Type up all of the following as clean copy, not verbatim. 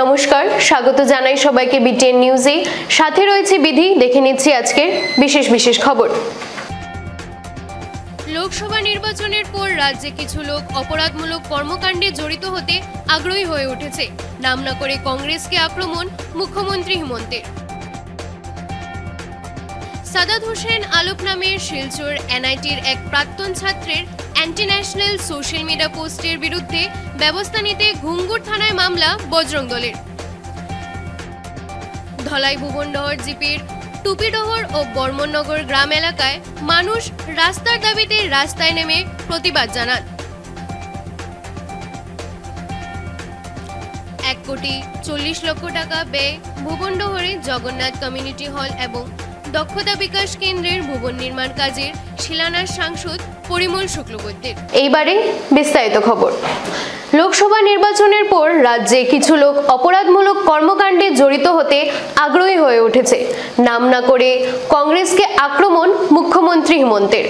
নমস্কার, স্বাগত জানাই সবাইকে বিটিএন নিউজে। সাথে রয়েছে বিধি। দেখে নিচ্ছি আজকের বিশেষ খবর। লোকসভা নির্বাচনের পর রাজ্যে কিছু লোক অপরাধমূলক কর্মকাণ্ডে জড়িত হতে আগ্রহী হয়ে উঠেছে। নাম না করে কংগ্রেসকে আক্রমণ মুখ্যমন্ত্রী হিমন্তের। সাদাত হোসেন আলোক নামের শিলচর এনআইটির এক প্রাক্তন ছাত্রের অ্যান্টি ন্যাশনাল সোশ্যাল মিডিয়া পোস্টের বিরুদ্ধে ব্যবস্থা নিতে ঘুঙ্গুর থানায় মামলা বজরং দলের। ধলাই ভুবনডহর জিপির টুপিডহর ও বর্মননগর গ্রাম এলাকায় মানুষ রাস্তার দাবিতে রাস্তায় নেমে প্রতিবাদ জানান। 1,40,00,000 টাকা ব্যয়ে ভুবনডহরে জগন্নাথ কমিউনিটি হল এবং দক্ষতা বিকাশ কেন্দ্রের ভবন নির্মাণ কাজের শিলান্যাস সাংসদ পরিমল শুক্লবৈদ্যের। এইবারে বিস্তারিত খবর। লোকসভা নির্বাচনের পর রাজ্যে কিছু লোক অপরাধমূলক কর্মকাণ্ডে জড়িত হতে আগ্রহী হয়ে উঠেছে। নাম না করে কংগ্রেসকে আক্রমণ মুখ্যমন্ত্রী হিমন্তের।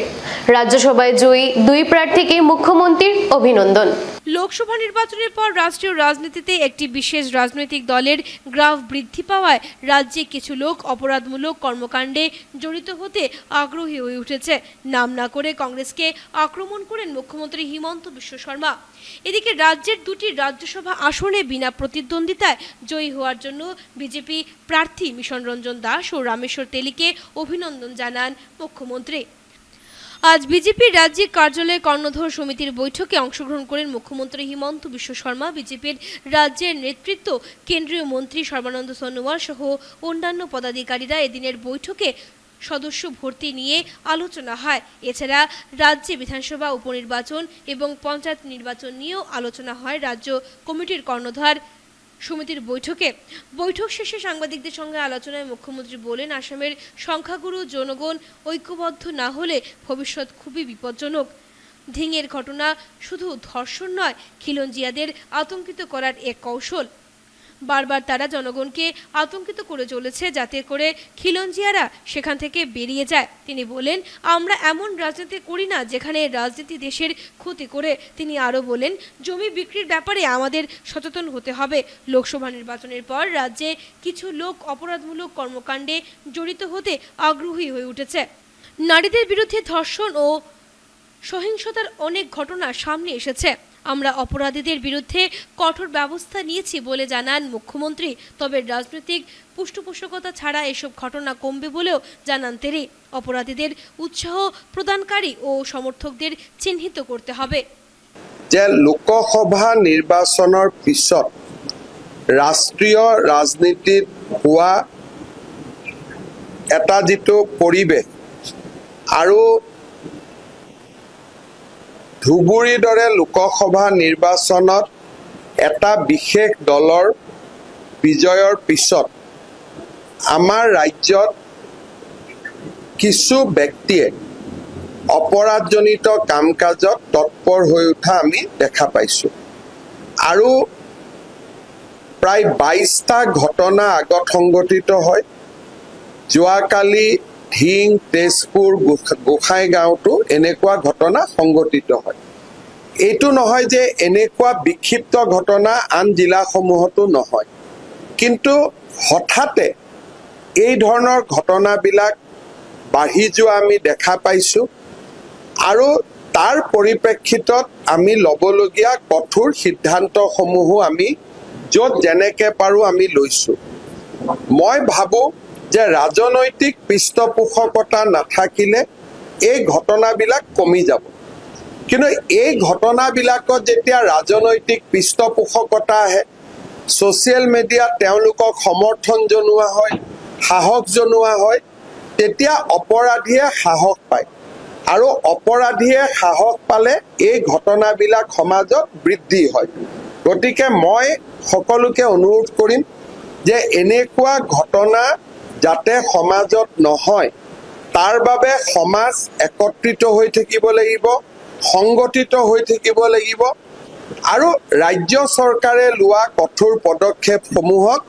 রাজ্যসভায় জয়ী দুই প্রার্থীকে মুখ্যমন্ত্রীর অভিনন্দন। লোকসভা নির্বাচনের পর রাষ্ট্রীয় রাজনীতিতে একটি বিশেষ রাজনৈতিক দলের গ্রাফ বৃদ্ধি পাওয়ায় রাজ্যে কিছু লোক অপরাধমূলক কর্মকাণ্ডে জড়িত হতে আগ্রহী হয়ে উঠেছে। নাম না করে কংগ্রেসকে আক্রমণ করেন মুখ্যমন্ত্রী হিমন্ত বিশ্ব শর্মা। এদিকে রাজ্যের দুটি রাজ্যসভা আসনে বিনা প্রতিদ্বন্দ্বিতায় জয়ী হওয়ার জন্য বিজেপি প্রার্থী মিশন রঞ্জন দাস ও রামেশ্বর তেলীকে অভিনন্দন জানান মুখ্যমন্ত্রী। আজ বিজেপির রাজ্যিক কার্যালয়ে কর্ণধার সমিতির বৈঠকে অংশগ্রহণ করেন মুখ্যমন্ত্রী হিমন্ত বিশ্ব শর্মা। বিজেপির রাজ্যের নেতৃত্ব, কেন্দ্রীয় মন্ত্রী সর্বানন্দ সোনোয়াল সহ অন্যান্য পদাধিকারীরা এদিনের বৈঠকে সদস্য ভর্তি নিয়ে আলোচনা হয়। এছাড়া রাজ্যে বিধানসভা উপনির্বাচন এবং পঞ্চায়েত নির্বাচন নিয়েও আলোচনা হয় রাজ্য কমিটির কর্ণধার সমিতির বৈঠক শেষে সাংবাদিকদের সঙ্গে আলোচনায় মুখ্যমন্ত্রী বলেন, আসামের সংখ্যাগুরু জনগণ ঐক্যবদ্ধ না হলে ভবিষ্যৎ খুবই বিপজ্জনক। ধিঙের ঘটনা শুধু ধর্ষণ নয়, খিলঞ্জিয়াদের আতঙ্কিত করার এক কৌশল। বারবার তারা জনগণকে আতঙ্কিত করে চলেছে যাতে করে খিলঞ্জিয়ারা সেখান থেকে বেরিয়ে যায়। তিনি বলেন, আমরা এমন রাজনীতি করি না যেখানে রাজনীতি দেশের ক্ষতি করে। তিনি আরও বলেন, জমি বিক্রির ব্যাপারে আমাদের সচেতন হতে হবে। লোকসভা নির্বাচনের পর রাজ্যে কিছু লোক অপরাধমূলক কর্মকাণ্ডে জড়িত হতে আগ্রহী হয়ে উঠেছে। নারীদের বিরুদ্ধে ধর্ষণ ও সহিংসতার অনেক ঘটনা সামনে এসেছে। আমরা অপরাধীদের বিরুদ্ধে কঠোর ব্যবস্থা নিয়েছি বলে জানান মুখ্যমন্ত্রী। তবে রাজনৈতিক পৃষ্ঠপোষকতা ছাড়া এসব ঘটনা কমবে বলেও জানান তিনি। অপরাধীদের উৎসাহ প্রদানকারী ও সমর্থকদের চিহ্নিত করতে হবে। যে লোকসভা নির্বাচনের পিছত রাষ্ট্রীয় রাজনীতিত হোৱা এটা যেটো পৰিৱেশ আৰু ধুবুৰীৰ দৰে লোকসভা নিৰ্বাচনত এটা বিশেষ দলৰ বিজয়ৰ পিছত আমাৰ ৰাজ্যত কিছু ব্যক্তিয়ে অপৰাধজনিত কাম কাজত তৎপৰ হৈ উঠা আমি দেখা পাইছোঁ। আৰু প্ৰায় 22টা ঘটনা আগত সংঘটিত হয়। যোৱাকালি ধিং, তেজপুৰ, গোসাইগাঁওতো এনেকুৱা ঘটনা সংঘটিত হয়। এইটো নহয় যে এনেকুৱা বিক্ষিপ্ত ঘটনা আন জিলাসমূহতো নহয়, কিন্তু হঠাতে এই ধৰণৰ ঘটনাবিলাক বাঢ়ি যোৱা আমি দেখা পাইছোঁ। আৰু তাৰ পৰিপ্ৰেক্ষিতত আমি ল'বলগীয়া কঠোৰ সিদ্ধান্তসমূহো আমি য'ত যেনেকৈ পাৰোঁ আমি লৈছোঁ। মই ভাবোঁ যে ৰাজনৈতিক পৃষ্ঠপোষকতা নাথাকিলে এই ঘটনাবিলাক কমি যাব, কিন্তু এই ঘটনাবিলাকত যেতিয়া ৰাজনৈতিক পৃষ্ঠপোষকতা আহে, ছ'চিয়েল মিডিয়াত তেওঁলোকক সমৰ্থন জনোৱা হয়, সাহস জনোৱা হয়, তেতিয়া অপৰাধীয়ে সাহস পায়। আৰু অপৰাধীয়ে সাহস পালে এই ঘটনাবিলাক সমাজত বৃদ্ধি হয়। গতিকে মই সকলোকে অনুৰোধ কৰিম যে এনেকুৱা ঘটনা যাতে সমাজত নহয়, তাৰ বাবে সমাজ একত্ৰিত হৈ থাকিব লাগিব, সংগঠিত হৈ থাকিব লাগিব। আৰু ৰাজ্য চৰকাৰে লোৱা কঠোৰ পদক্ষেপসমূহক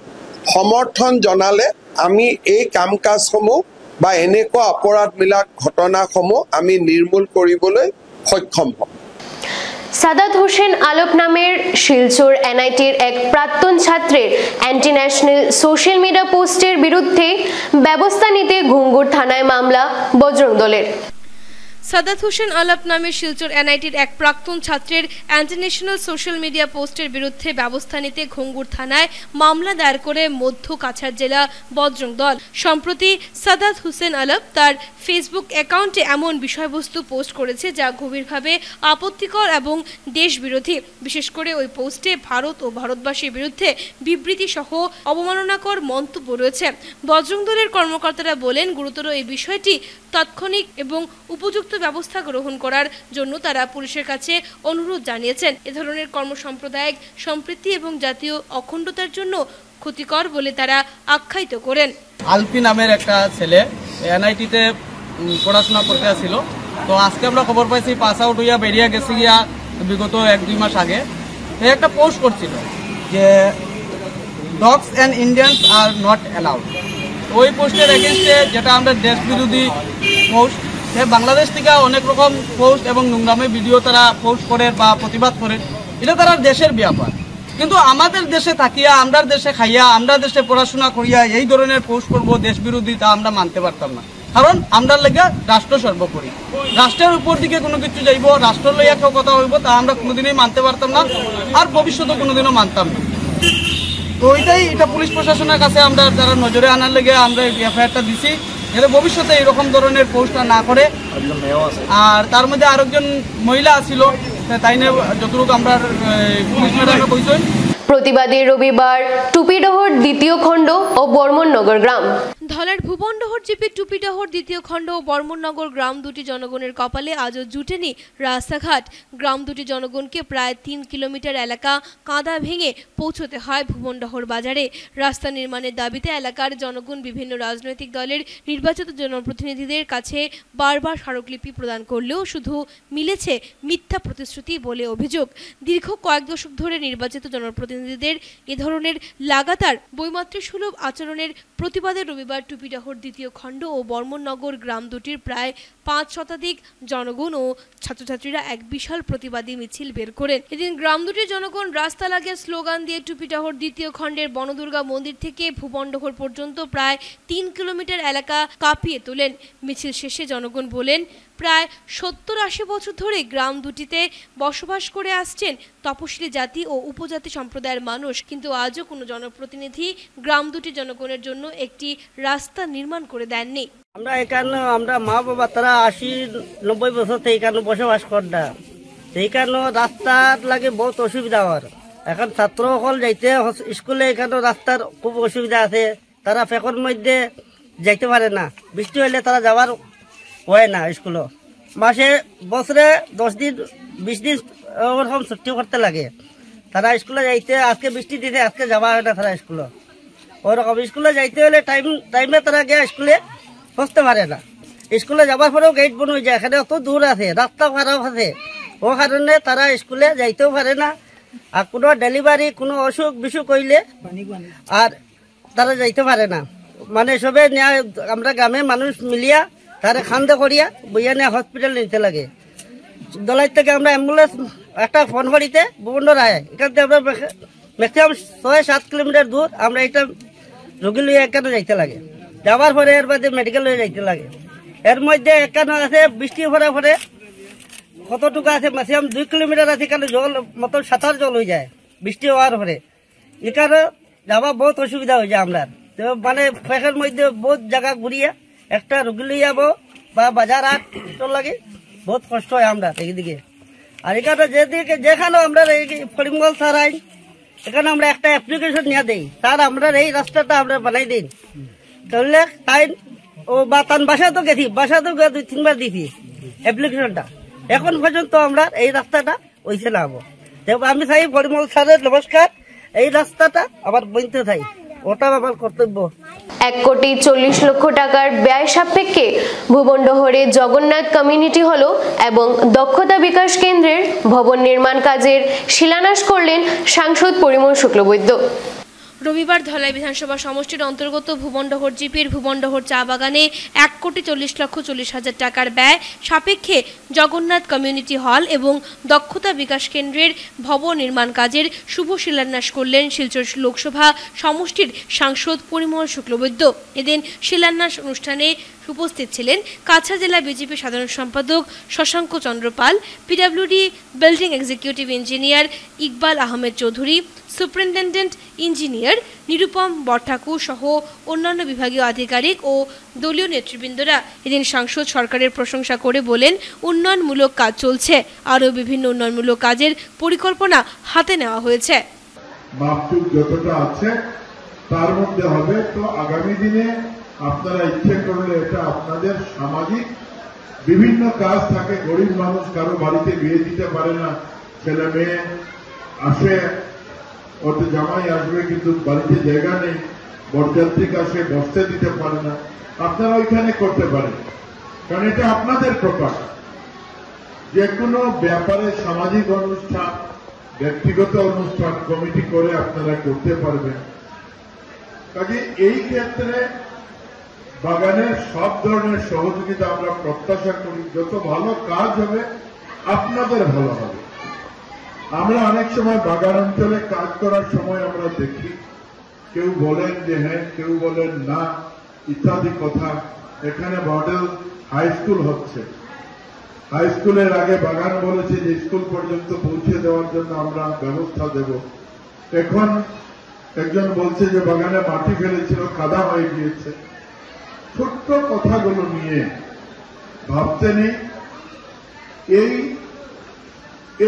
সমৰ্থন জনালে আমি এই কাম কাজসমূহ বা এনেকুৱা অপৰাধমূলক ঘটনাসমূহ আমি নিৰ্মূল কৰিবলৈ সক্ষম হ'ম। সাদাত হোসেন আলপ নামের শিলচর এনআইটির এক প্রাক্তন ছাত্রের অ্যান্টি ন্যাশনাল সোশ্যাল মিডিয়া পোস্টের বিরুদ্ধে ব্যবস্থা নিতে ঘুঙ্গুর থানায় মামলা বজরং দলের। সাদাত হোসেন আলপ নামের শিলচর এনআইটির এক প্রাক্তন ছাত্রের ইন্টারন্যাশনাল সোশ্যাল মিডিয়া পোস্টের বিরুদ্ধে ব্যবস্থা নিতে ঘুঙ্গুর থানায় মামলা দায়ের করে মধ্য কাছাড় জেলা বজরং দল। সম্প্রতি সাদাত হোসেন আলপ তার ফেসবুক অ্যাকাউন্টে এমন বিষয়বস্তু পোস্ট করেছে যা গভীরভাবে আপত্তিকর এবং দেশবিরোধী। বিশেষ করে ওই পোস্টে ভারত ও ভারতবাসীর বিরুদ্ধে বিবৃতি সহ অবমাননাকর মন্তব্য রয়েছে। বজরং দলের কর্মকর্তারা বলেন, গুরুতর এই বিষয়টি তাৎক্ষণিক এবং উপযুক্ত ব্যবস্থা গ্রহণ করার জন্য তারা পুলিশের কাছে অনুরোধ জানিয়েছেন। এ ধরনের কর্মসাম্প্রদায়িক সম্প্রীতি এবং জাতীয় অখণ্ডতার জন্য ক্ষতিকর বলে তারা আখ্যায়িত করেন। আলপি নামের একটা ছেলে এনআইটিতে পড়াশোনা করতে আসছিল, তো আজকে আমরা খবর পাইছি পাস আউট হইয়া বেরিয়ে গেছে গিয়া বিগত 1-2 মাস আগে। একটা পোস্ট করছিল যে dogs and Indians are not allowed. ওই পোস্টের এগেনস্টে যেটা আমরা দেশ বিরোধী পোস্ট, সে বাংলাদেশ থেকে অনেক রকম পোস্ট এবং নোংরামে ভিডিও তারা পোস্ট করে বা প্রতিবাদ করে, এটা তারা দেশের ব্যাপার। কিন্তু আমাদের দেশে থাকিয়া, আমরা দেশে খাইয়া, আমরা দেশে পড়াশোনা করিয়া এই ধরনের পোস্ট করবো দেশ বিরোধী, তা আমরা মানতে পারতাম না। কারণ আমরা লেগে রাষ্ট্র সর্বোপরি, রাষ্ট্রের উপর দিকে কোনো কিছু যাইব, রাষ্ট্র লইয়া কেউ কথা হইব, তা আমরা কোনোদিনই মানতে পারতাম না, আর ভবিষ্যতে কোনোদিনও মানতাম না। তো ওইটাই এটা পুলিশ প্রশাসনের কাছে আমরা যারা নজরে আনার লেগে আমরা এফআইআরটা দিছি, যাতে ভবিষ্যতে এরকম ধরনের পোস্টটা না করে। আর তার মধ্যে আরেকজন মহিলা আছিল, তাই নিয়ে যতটুকু আমরা পুলিশ ম্যাডামে কইছেন। প্রতিবাদী রবিবার টুপিডহর দ্বিতীয় খণ্ড ও বর্মননগর গ্রাম। ধলার ভুবনডহর জিপি টুপিডহর দ্বিতীয় খণ্ড ও বর্মননগর গ্রাম দুটি জনগণের কপালে আজও জুটেনি রাস্তাঘাট। গ্রাম দুটি জনগণকে প্রায় 3 কিলোমিটার এলাকা কাঁদা ভেঙে পৌঁছতে হয় ভুবনডহর বাজারে। রাস্তা নির্মাণের দাবিতে এলাকার জনগণ বিভিন্ন রাজনৈতিক দলের নির্বাচিত জনপ্রতিনিধিদের কাছে বারবার স্মারকলিপি প্রদান করলেও শুধু মিলেছে মিথ্যা প্রতিশ্রুতি বলে অভিযোগ। দীর্ঘ কয়েক দশক ধরে নির্বাচিত জনপ্রতিনিধিদের এ ধরনের লাগাতার বৈমাতৃসুলভ আচরণের প্রতিবাদে রবিবার টুপিডহর দ্বিতীয় খণ্ড ও বর্মননগর গ্রাম দুটির প্রায় 5 শতাধিক জনগণ ও ছাত্রছাত্রীরা এক বিশাল প্রতিবাদী মিছিল বের করেন। এদিন গ্রাম দুটির জনগণ রাস্তা লাগিয়ে স্লোগান দিয়ে টুপিডহর দ্বিতীয় খণ্ডের বনদুর্গা মন্দির থেকে ভুবনডহর পর্যন্ত প্রায় 3 কিলোমিটার এলাকা কাঁপিয়ে তোলেন। মিছিল শেষে জনগণ বলেন, প্রায় 70-80 বছর ধরে গ্রাম দুটিতে বসবাস করে আসছেন তপশিলি জাতি ও উপজাতি সম্প্রদায়ের মানুষ, কিন্তু আজও কোনো জনপ্রতিনিধি গ্রাম দুটি জনগণের জন্য একটি রাস্তা নির্মাণ করে দেননি। আমরা এখানে আমরা মা বাবা তারা 80-90 বছর থেকে এখানে বসবাস করতা, সেই কারণে রাস্তার লাগে বহুত অসুবিধা হওয়ার। এখন ছাত্র সকল যাইতে স্কুলে এখানে রাস্তার খুব অসুবিধা আছে, তারা ফেকর মধ্যে যাইতে পারে না, বৃষ্টি হইলে তারা যাওয়ার হয় না। স্কুলও মাসে বছরে 10 দিন 20 দিন ওরকম ছুটি করতে লাগে, তারা স্কুলে যাইতে আজকে বৃষ্টি দিতে আজকে যাওয়া হয় না তারা স্কুলে। ওরকম স্কুলে যাইতে হলে টাইমে তারা গিয়ে স্কুলে পৌঁছতে পারে না। স্কুলে যাওয়ার পরেও গেট বন হয়ে যায়, এখানে অত দূর আছে, রাস্তা খারাপ আছে, ও কারণে তারা স্কুলে যাইতেও পারে না। আর কোনো ডেলিভারি কোনো অসুখ বিসুখ হইলে আর তারা যাইতে পারে না। মানে সবে আমরা গ্রামে মানুষ মিলিয়া তারা খান্দা করিয়া বইয়া নিয়ে হসপিটাল নিতে লাগে। দলাই থেকে আমরা অ্যাম্বুলেন্স একটা ফোন করিতে বিভিন্ন রায় এখান থেকে আমরা ম্যাক্সিমাম 6-7 কিলোমিটার দূর আমরা এটা রোগী লইয়া এখানে যাইতে লাগে। যাওয়ার পরে এর বাদে মেডিকেল হয়ে যাইতে লাগে। এর মধ্যে এখানে আছে বৃষ্টি পড়ার পরে কতটুকু আছে ম্যাক্সিমাম 2 কিলোমিটার আছে, এখানে জল মতো 7 জল হয়ে যায় বৃষ্টি হওয়ার পরে। এখানে যাওয়া বহুত অসুবিধা হয়ে যায় আমরা, মানে ফেকের মধ্যে বহুত জায়গা ঘুরিয়া একটা রোগী লই যাবো বা বাজার হাট লাগে, বহুত কষ্ট হয় আমরা এইদিকে। আর এখানে যেদিকে যেখানে আমরা ফরিমগঞ্জ স্যার আইন এখানে আমরা একটা অ্যাপ্লিকেশন নিয়ে দেই, স্যার আমরা এই রাস্তাটা আমরা বানাই দিন, তাহলে তাই ও বা তার বাসাতেও গেছি, বাসাতেও 2-3 বার দিছি অ্যাপ্লিকেশনটা, এখন পর্যন্ত আমরা এই রাস্তাটা হইছে না। আমি চাই ফরিমগঞ্জ স্যারের নমস্কার, এই রাস্তাটা আবার বইতে চাই, ওটা আমার কর্তব্য। 1,40,00,000 টাকার ব্যয় সাপেক্ষে ভুবনডহরে জগন্নাথ কমিউনিটি হল এবং দক্ষতা বিকাশ কেন্দ্রের ভবন নির্মাণ কাজের শিলান্যাস করলেন সাংসদ পরিমল শুক্লবৈদ্য। রবিবার ধলাই বিধানসভা সমষ্টির অন্তর্গত ভুবনডহর জিপির ভুবনডহর চা বাগানে 1,40,40,000 টাকার ব্যয় সাপেক্ষে জগন্নাথ কমিউনিটি হল এবং দক্ষতা বিকাশ কেন্দ্রের ভবন নির্মাণ কাজের শুভ শিলান্যাস করলেন শিলচর লোকসভা সমষ্টির সাংসদ পরিমল শুক্লবৈদ্য। এদিন শিলান্যাস অনুষ্ঠানে উপস্থিত ছিলেন কাছাড় জেলা বিজেপি সাধারণ সম্পাদক Shashanka Chandra Pal, PWD building executive engineer Iqbal Ahmed Choudhury, superintendent engineer Nirupam Borthakur সহ অন্যান্য বিভাগীয় আধিকারিক ও দলীয় নেতৃবৃন্দরা। এদিন সাংসদ সরকারের প্রশংসা করে বলেন, উন্নয়নমূলক কাজ চলছে, আরও বিভিন্ন উন্নয়নমূলক কাজের পরিকল্পনা হাতে নেওয়া হয়েছে। মাপটুক যতটা আছে তার মধ্যে হবে, তো আগামী দিনে আপনারা ইচ্ছে করলে এটা আপনাদের সামাজিক বিভিন্ন কাজ থাকে। গরিব মানুষ কারো বাড়িতে বিয়ে দিতে পারে না, ছেলে মেয়ে আসে, ওতে জামাই আসবে কিন্তু বাড়িতে জায়গা নেই, বরযাত্রীক আসে বসতে দিতে পারে না, আপনারা ওইখানে করতে পারেন, কারণ এটা আপনাদের প্রপার্টি। যে কোনো ব্যাপারে সামাজিক অনুষ্ঠান, ব্যক্তিগত অনুষ্ঠান কমিটি করে আপনারা করতে পারবেন। কাজে এই ক্ষেত্রে বাগানের সব ধরনের সহযোগিতা আমরা প্রত্যাশা করি। যত ভালো কাজ হবে আপনাদের ভালো হবে। আমরা অনেক সময় বাগান অঞ্চলে কাজ করার সময় আমরা দেখি কেউ বলেন যে হ্যাঁ, কেউ বলেন না, ইত্যাদি কথা। এখানে মডেল হাই স্কুল হচ্ছে, হাই স্কুলের আগে বাগান বলেছে যে স্কুল পর্যন্ত পৌঁছে দেওয়ার জন্য আমরা ব্যবস্থা দেব। এখন একজন বলছে যে বাগানে মাটি ফেলেছিল, কাদা হয়ে গিয়েছে। ছোট্ট কথাগুলো নিয়ে ভাবতে নেই।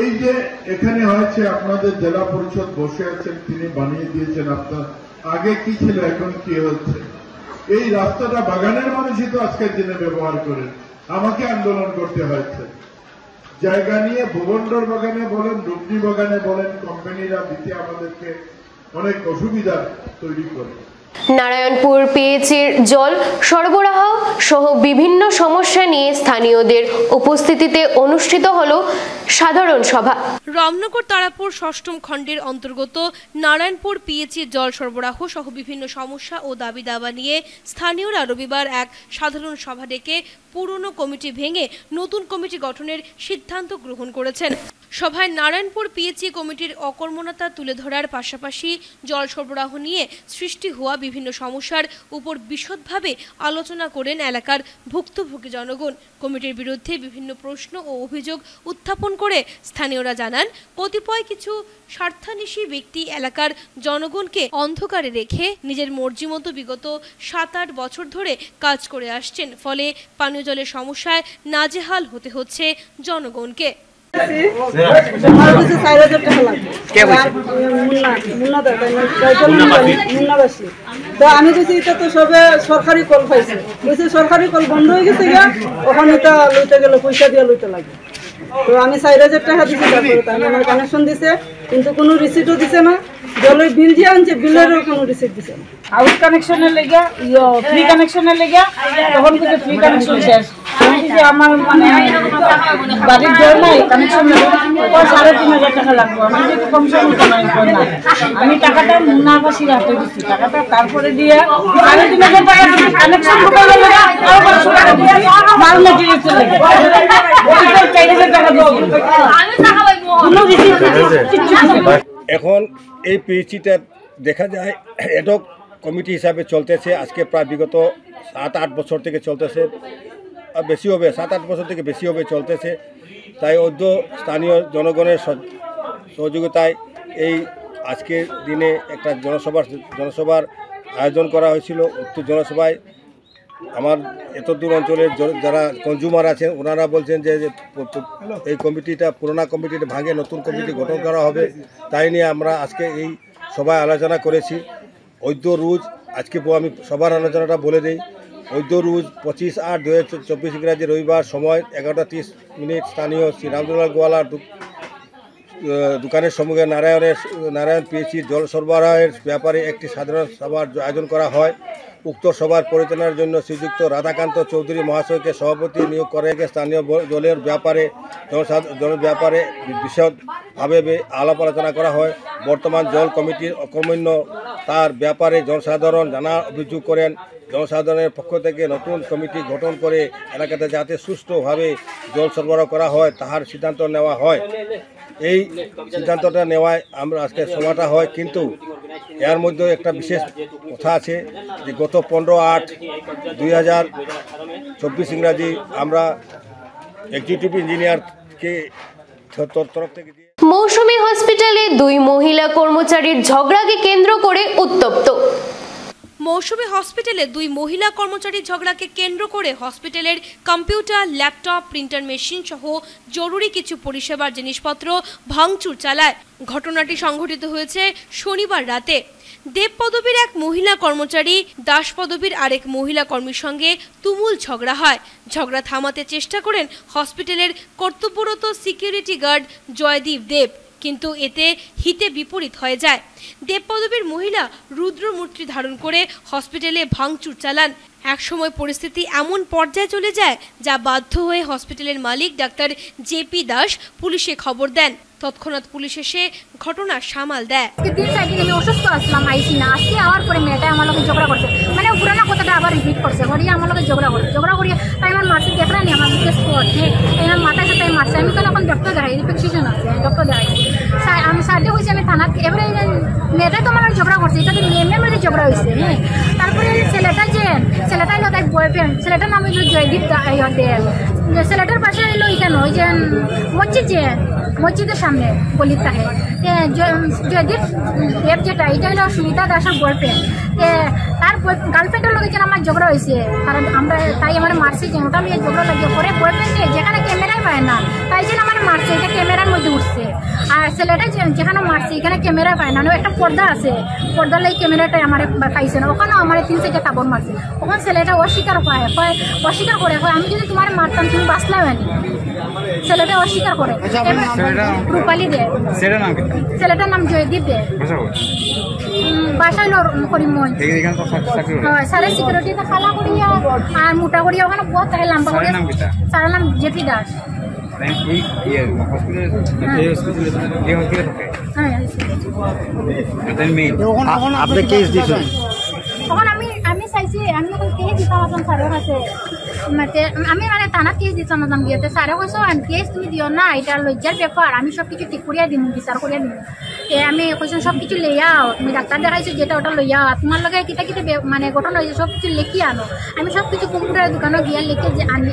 এই যে এখানে হয়েছে, আপনাদের জেলা পরিষদ বসে আছেন, তিনি বানিয়ে দিয়েছেন। আপনার আগে কি ছিল, এখন কি হচ্ছে? এই রাস্তাটা বাগানের মানুষই তো আজকের দিনে ব্যবহার করেন, আমাকে আন্দোলন করতে হয়েছে। জায়গা নিয়ে ভুবনডহর বাগানে বলেন, রুকনি বাগানে বলেন, কোম্পানিরা দিতে আমাদেরকে অনেক অসুবিধা তৈরি করে। নারায়ণপুর পিএইচির জল সরবরাহ সহ বিভিন্ন সমস্যা নিয়ে স্থানীয়দের উপস্থিতিতে অনুষ্ঠিত হলো সাধারণ সভা। রামনগর তারাপুর 6ম খণ্ডের অন্তর্গত নারায়ণপুর পিএইচির জল সরবরাহ সহ বিভিন্ন সমস্যা ও দাবি দাবা নিয়ে স্থানীয়রা রবিবার এক সাধারণ সভা ডেকে পুরনো কমিটি ভেঙে নতুন কমিটি গঠনের সিদ্ধান্ত গ্রহণ করেছেন। সভায় নারায়ণপুর পিএইচি কমিটির অকর্মণ্যতা তুলে ধরার পাশাপাশি জল সরবরাহ নিয়ে সৃষ্টি হওয়া বিভিন্ন সমস্যার উপর বিশদভাবে আলোচনা করেন এলাকার ভুক্তভোগী জনগণ। কমিটির বিরুদ্ধে বিভিন্ন প্রশ্ন ও অভিযোগ উত্থাপন করে স্থানীয়রা জানান, কতিপয় কিছু স্বার্থান্বেষী ব্যক্তি এলাকার জনগণকে অন্ধকারে রেখে নিজের মর্জি মতো বিগত 7-8 বছর ধরে কাজ করে আসছেন। ফলে পানীয় জলের সমস্যায় নাজেহাল হতে হচ্ছে জনগণকে। আমি বলছি এটা তো সবে সরকারি কল পাইছে, বলছি সরকারি কল বন্ধ হয়ে গেছে, ওখানে এটা লইতে গেলে পয়সা দিয়ে লইতে লাগে। তো আমি 4,000 টাকা দিচ্ছি, তারপরে তাই আমার কানেকশন দিছে, কিন্তু কোনো রিসিটও দিছে না। জলের বিল যে আনছে, বিলেরও কোনো রিসিট দিছে না। আউট কানেকশনের লেগে, ফ্রি কানেকশনের লেগে তখন কিন্তু ফ্রি কানেকশন শেষ। আমার মানে বাড়ির জল নাই, কানেকশন 3,500 টাকা লাগবে। আমি যদি কম সময় না, আমি টাকাটা মুন্নাবাসীর হাতে দিচ্ছি, টাকাটা তারপরে দিয়ে 3,500 টাকা দিচ্ছি। কানেকশন ঢোকানোর লেগে আরো 500 টাকা দিচ্ছি, মাল মেটেরিয়ালসের লেগে 4,000 টাকা দিচ্ছি। কোনো রিসিট এখন এই পিএইচিটা দেখা যায় এডক কমিটি হিসাবে চলতেছে আজকে প্রায় বিগত 7-8 বছর থেকে চলতেছে, বেশি হবে 7-8 বছর থেকে বেশি হবে চলতেছে। তাই অদ্য স্থানীয় জনগণের সহযোগিতায় এই আজকের দিনে একটা জনসভার আয়োজন করা হয়েছিল। উক্ত জনসভায় আমার এতদূর অঞ্চলের যারা কনজিউমার আছেন ওনারা বলছেন যে এই কমিটিটা, পুরোনো কমিটিটা ভাঙে নতুন কমিটি গঠন করা হবে। তাই নিয়ে আমরা আজকে এই সভায় আলোচনা করেছি। অদ্য রোজ, আজকে আমি সবার আলোচনাটা বলে দিই, অদ্য রোজ 25/8/2024 ইংরাজি রবিবার, সময় 11:30 স্থানীয় শ্রী রামদুলাল গোয়ালার দোকানের সম্মুখে নারায়ণ পিএইচির জল সরবরাহের ব্যাপারে একটি সাধারণ সভার আয়োজন করা হয়। উক্ত সভার পরিচালনার জন্য শ্রীযুক্ত রাধাকান্ত চৌধুরী মহাশয়কে সভাপতি নিয়োগ করে স্থানীয় জলের ব্যাপারে বিশদভাবে আলাপ আলোচনা করা হয়। বর্তমান জল কমিটির অকর্মণ্য তার ব্যাপারে জনসাধারণ জানা অভিযোগ করেন। জনসাধারণের পক্ষ থেকে নতুন কমিটি গঠন করে এলাকাতে যাতে সুষ্ঠুভাবে জল সরবরাহ করা হয় তাহার সিদ্ধান্ত নেওয়া হয়। এই সিদ্ধান্তটা নেওয়ায় আমরা আজকে সমাটা হয়, কিন্তু এর মধ্যে একটা বিশেষ কথা আছে যে গত 15/8/2024 ইংরাজি আমরা এক্সিকিউটিভ ইঞ্জিনিয়ারকে তরফ থেকে মৌসুমী হসপিটালে 2 মহিলা কর্মচারীর ঝগড়াকে কেন্দ্র করে উত্তপ্ত। মৌসুমী হসপিটালে 2 মহিলা কর্মচারীর ঝগড়াকে কেন্দ্র করে হসপিটালের কম্পিউটার, ল্যাপটপ, প্রিন্টার মেশিন সহ জরুরি কিছু পরিষেবার জিনিসপত্র ভাঙচুর চালায়। ঘটনাটি সংঘটিত হয়েছে শনিবার রাতে। দেব পদবীর এক মহিলা কর্মচারী দাস পদবীর আরেক মহিলা কর্মীর সঙ্গে তুমুল ঝগড়া হয়। ঝগড়া থামাতে চেষ্টা করেন হসপিটালের কর্তব্যরত সিকিউরিটি গার্ড জয়দীপ দেব, কিন্তু এতে হিতে বিপরীত হয়ে যায়। দেব পদবীর মহিলা রুদ্রমূর্তি ধারণ করে হসপিটালে ভাঙচুর চালান। একসময় পরিস্থিতি এমন পর্যায়ে চলে যায় যা বাধ্য হয়ে হসপিটালের মালিক ডাক্তার জেপি দাস পুলিশে খবর দেন। তৎক্ষণাৎ পুলিশ এসে ঘটনা সামাল দেয়। আমি অসুস্থ আসলাম, আইসি না, আজকে আওয়ার পরে মেয়েটা আমার লোক ঝগড়া করছে, মানে পুরানা কথাটা আবার রিপিট করছে, করিয়ে আমার লোক ঝগড়া করিয়ে তাই আমার মাসে দেখলেন আমার মুখে স্পট আমার মাথায় সাথে মারছে। আমি তো এখন ডক্টর দেখাই, ইনফেকশন আছে, ডক্টর দেখাই আমি সার্ডে হয়েছে, আমি থানা এবারে মেয়েটা তো আমার ঝগড়া করছে, এটা তো মেয়ে মেয়ে ঝগড়া হয়েছে। হ্যাঁ, তারপরে ছেলেটা হলো তাই বয়ফ্রেন্ড, ছেলেটার নাম হইল জয়দীপ দেব। ছেলেটার পাশে হইলো এখানে ওই যে মসজিদের সামনে গলির থাকে জয়দীপ দেব, যেটা এটা হলো সুমিতা দাসের বয়ফ্রেন্ড। তার গার্লফ্রেন্ডের লোক যেন আমার ঝগড়া হয়েছে, কারণ আমরা তাই আমার মারছি যে ওটা আমি ঝগড়া লাগিয়ে পরে বয়ফ্রেন্ডে যেখানে ক্যামেরাই পায় না তাই যেন আমার মারছে, এটা ক্যামেরার মধ্যে উঠছে। আর ছেলেটা যেখানে মারছে এখানে ক্যামেরা পায় না, একটা পর্দা আছে, পর্দার লাগে ক্যামেরাটাই আমার পাইছে না, ওখানেও আমার 3-4টা কাপড় মারছে। ওখানে ছেলেটা অস্বীকার করে আমি যদি তোমার মারতাম তুমি বাঁচলাম না, ছেলেটা অস্বীকার করে। রূপালী দে, ছেলেটার নাম জয়দীপ দে, বাসায় করিমগঞ্জ। সারা সিকিউরিটিতে খালা করিয়া আর মোটা করিয়া ওখানে বহুত থাকে লম্বা করিয়া, সারার নাম জেপি দাস। তখন আমি চাইছি আমি যখন কেস দিতাম এখন স্যারের কাছে, আমি মানে থানাত কেস দিতাম না গিয়ে, স্যারে কৈছো কেস তুমি দিও না, এটা লজ্জার ব্যাপার, আমি সব কিছু ঠিক করিয়া দিম, বিচার করিয়া দিম। আমি কৈছো সব কিছু লইয়াও, তুমি ডাক্তার দেখাইছো যেটা ওটা লইয়াও, তোমার লগে কিতা কিতা মানে ঘটনা হয়েছে সব কিছু লিখি আনো। আমি সব কিছু কম্পিউটারের দোকানে গিয়া লিখে যে আনি।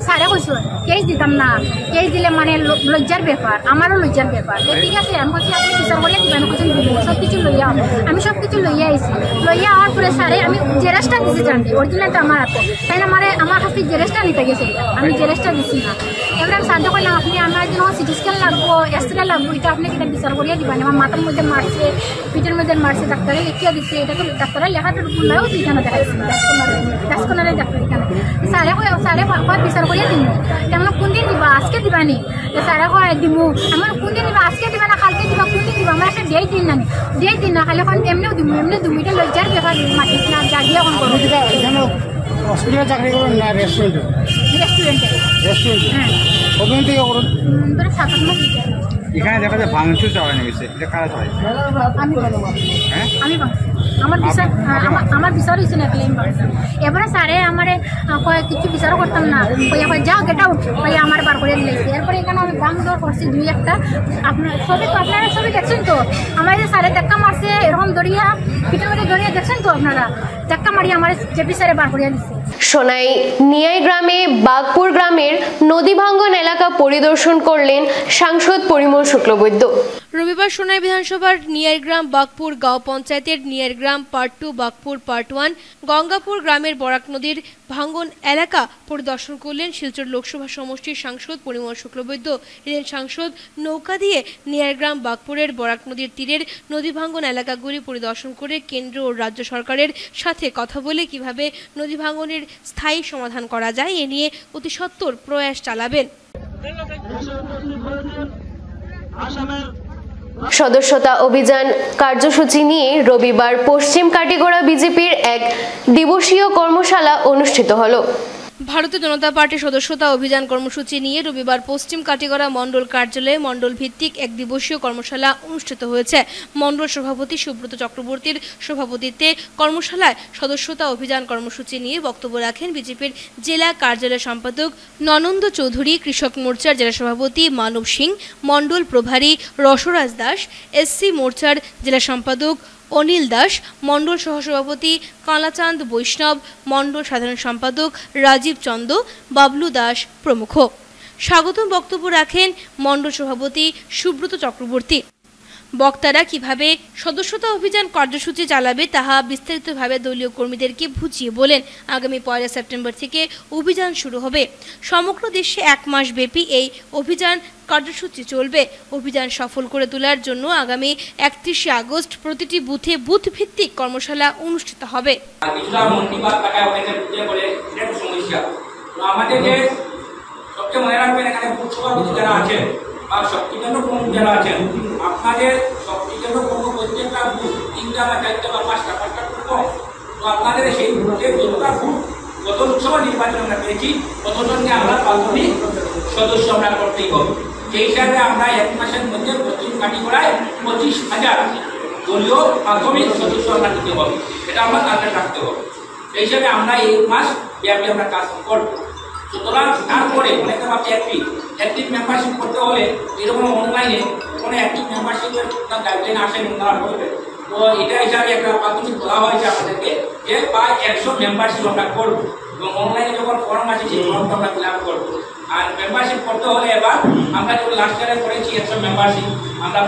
স্যারে কৈছো কেস দিতাম না, কেস দিলে মানে লজ্জার ব্যাপার, আমারও লজ্জার ব্যাপার। ঠিক আছে, আমি কৈছি আপনি বিচার করিয়া দিবেন, কৈছেন দিব, সব কিছু লইয়াও। আমি সব কিছু লইয়া আইছি, লইয়া আওয়ার পরে স্যারে আমি জেরেসটা দিছি, জানতে অরিজিনালটা আমার হাতে, তাই না আমার কাছে জেরেসটা নিতে গেছে, আমি জেরেসটা দিছি না। এবার আমি স্যারকে কইলাম আপনি আমার জন্য সিটি স্ক্যান লাগবো, এক্সরে লাগবো, এটা আপনি কিনা বিচার করিয়া দিবেন। আমার মাথার মধ্যে মারছে, পিঠের মধ্যে মারছে, ডাক্তারে লিখিয়া দিচ্ছে, এটা তো ডাক্তারের লেখাটার বললেও এখানে দেখাইছি ডাক্তারে ডাক্তার এখানে। স্যারে কয় বিচার করিয়া দিব, তেমন কোন দিন দিবা, আজকে দিবানি? স্যারে কয় দিব। আমার কোন দিন দিবা, আজকে দিবা না কালকে দিবা, কোন দিন দিবা? আমার একটা ডেট দিন না, ডেট দিন না, খালি এখন এমনিও দিব, এটা লজ্জার ব্যাপার, মাতিস না, জাগিয়ে এখন করবো। হসপিটালে চাকরি করুন না রেস্টুরেন্টে? হ্যাঁ, কতদিন থেকে করুন? 7-8 মাস। এখানে দেখা যায় ভাঙচুর চালানো গেছে, এটা কারা চালাই? আমি আমার বিচার হয়েছে না, ক্লেম। এবারে স্যারে আমার কিছু বিচারও করতাম না, কই যাও গেট আউট, কই আমার বার করে দিয়েছি। এরপরে এখানে আমি বাং দৌড় করছি 2-1টা, আপনারা সবই দেখছেন তো, আমার স্যারে ধাক্কা মারছে এরকম দড়িয়া, পিঠের মধ্যে দড়িয়া দেখছেন তো আপনারা, ধাক্কা মারিয়ে আমার জেপি স্যারে বার করে দিচ্ছে। সোনাই নিয়াই গ্রামে বাগপুর গ্রামের নদী ভাঙ্গন এলাকা পরিদর্শন করলেন সাংসদ পরিমল শুক্লবৈদ্য। রবিবার সোনাই বিধানসভার নিয়ারগ্রাম বাগপুর গাঁও পঞ্চায়েতের নিয়ারগ্রাম পার্ট 2, বাগপুর পার্ট 1, গঙ্গাপুর গ্রামের বরাক নদীর ভাঙ্গন এলাকা পরিদর্শন করলেন শিলচর লোকসভা সমষ্টির সাংসদ পরিমল শুক্লবৈদ্য। এদিন সাংসদ নৌকা দিয়ে নিয়ারগ্রাম বাগপুরের বরাক নদীর তীরের নদী ভাঙ্গন এলাকাগুলি পরিদর্শন করে কেন্দ্র ও রাজ্য সরকারের সাথে কথা বলে কিভাবে নদী ভাঙ্গনের স্থায়ী সমাধান করা যায় এ নিয়ে অতি সত্বর প্রয়াস চালাবেন। সদস্যতা অভিযান কার্যসূচি নিয়ে রবিবার পশ্চিম কাটিগড়া বিজেপির এক দিবসীয় কর্মশালা অনুষ্ঠিত হলো। ভারতীয় জনতা পার্টির সদস্যতা অভিযান কর্মসূচি নিয়ে রবিবার পশ্চিম কাটিগড়া মণ্ডল কার্যালয়ে মণ্ডল ভিত্তিক এক দিবসীয় কর্মশালা অনুষ্ঠিত হয়েছে। মণ্ডল সভাপতি সুব্রত চক্রবর্তীর সভাপতিত্বে কর্মশালায় সদস্যতা অভিযান কর্মসূচি নিয়ে বক্তব্য রাখেন বিজেপির জেলা কার্যালয় সম্পাদক ননন্দ চৌধুরী, কৃষক মোর্চার জেলা সভাপতি মানব সিং, মণ্ডল প্রভারী রসরাজ দাস, এসসি মোর্চার জেলা সম্পাদক অনিল দাস, মণ্ডল সহসভাপতি কালাচাঁদ বৈষ্ণব, মণ্ডল সাধারণ সম্পাদক রাজীব চন্দ, বাবলু দাস প্রমুখ। স্বাগতম বক্তব্য রাখেন মণ্ডল সভাপতি সুব্রত চক্রবর্তী। বক্তারা কিভাবে সদস্যতা অভিযান কার্যসূচি চালাবে তাহা বিস্তারিতভাবে দলীয় কর্মীদেরকে বুঝিয়ে বলেন। আগামী 1 সেপ্টেম্বর থেকে অভিযান শুরু হবে। সমগ্র দেশে 1 মাস ব্যাপী এই অভিযান কার্যসূচি চলবে। অভিযান সফল করে তোলার জন্য আগামী 31 আগস্ট প্রতিটি বুথে বুথ ভিত্তিক কর্মশালা অনুষ্ঠিত হবে। সবচেয়ে মনে রাখবেন, এখানে বুথ সভাপতি যারা আছেন বা শক্তিকেন্দ্র প্রমুখ যারা আছেন, আপনাদের শক্তিকেন্দ্র প্রমুখ প্রত্যেকটা বুথ 3টা বা 4টা বা 5টা কম। তো আপনাদের সেই বুথে যতটা বুথ গত লোকসভা নির্বাচনে আমরা পেয়েছি ততজনকে আমরা প্রাথমিক সদস্য আমরা করতেই হবে। সেই হিসাবে আমরা 1 মাসের মধ্যে পশ্চিম কাটিগড়ায় 25,000 দলীয় প্রাথমিক সদস্য আমরা নিতে হবে। এটা আমরা টার্গেট রাখতে হবে। সেই হিসাবে আমরা 1 মাস ব্যাপী আমরা কাজ করব। সুতরাং তারপরে অনেকে ভাবছে অ্যাক্টিভ মেম্বারশিপ করতে হলে এরকম অনলাইনে কোনো অ্যাক্টিভ মেম্বারশিপের গাইডলাইন আসেন তারা বলবে। তো এটা হিসাবে একটা প্রাথমিক বলা হয়েছে আমাদেরকে যে প্রায় 100 মেম্বারশিপ আমরা করবো এবং অনলাইনে যখন ফর্ম আছে সেই ফর্মটা আমরা ফিল আপ করবো। আর মেম্বারশিপ করতে হলে এবার আমরা যখন লাস্ট ইয়ারে করেছি 100 মেম্বারশিপ, আমরা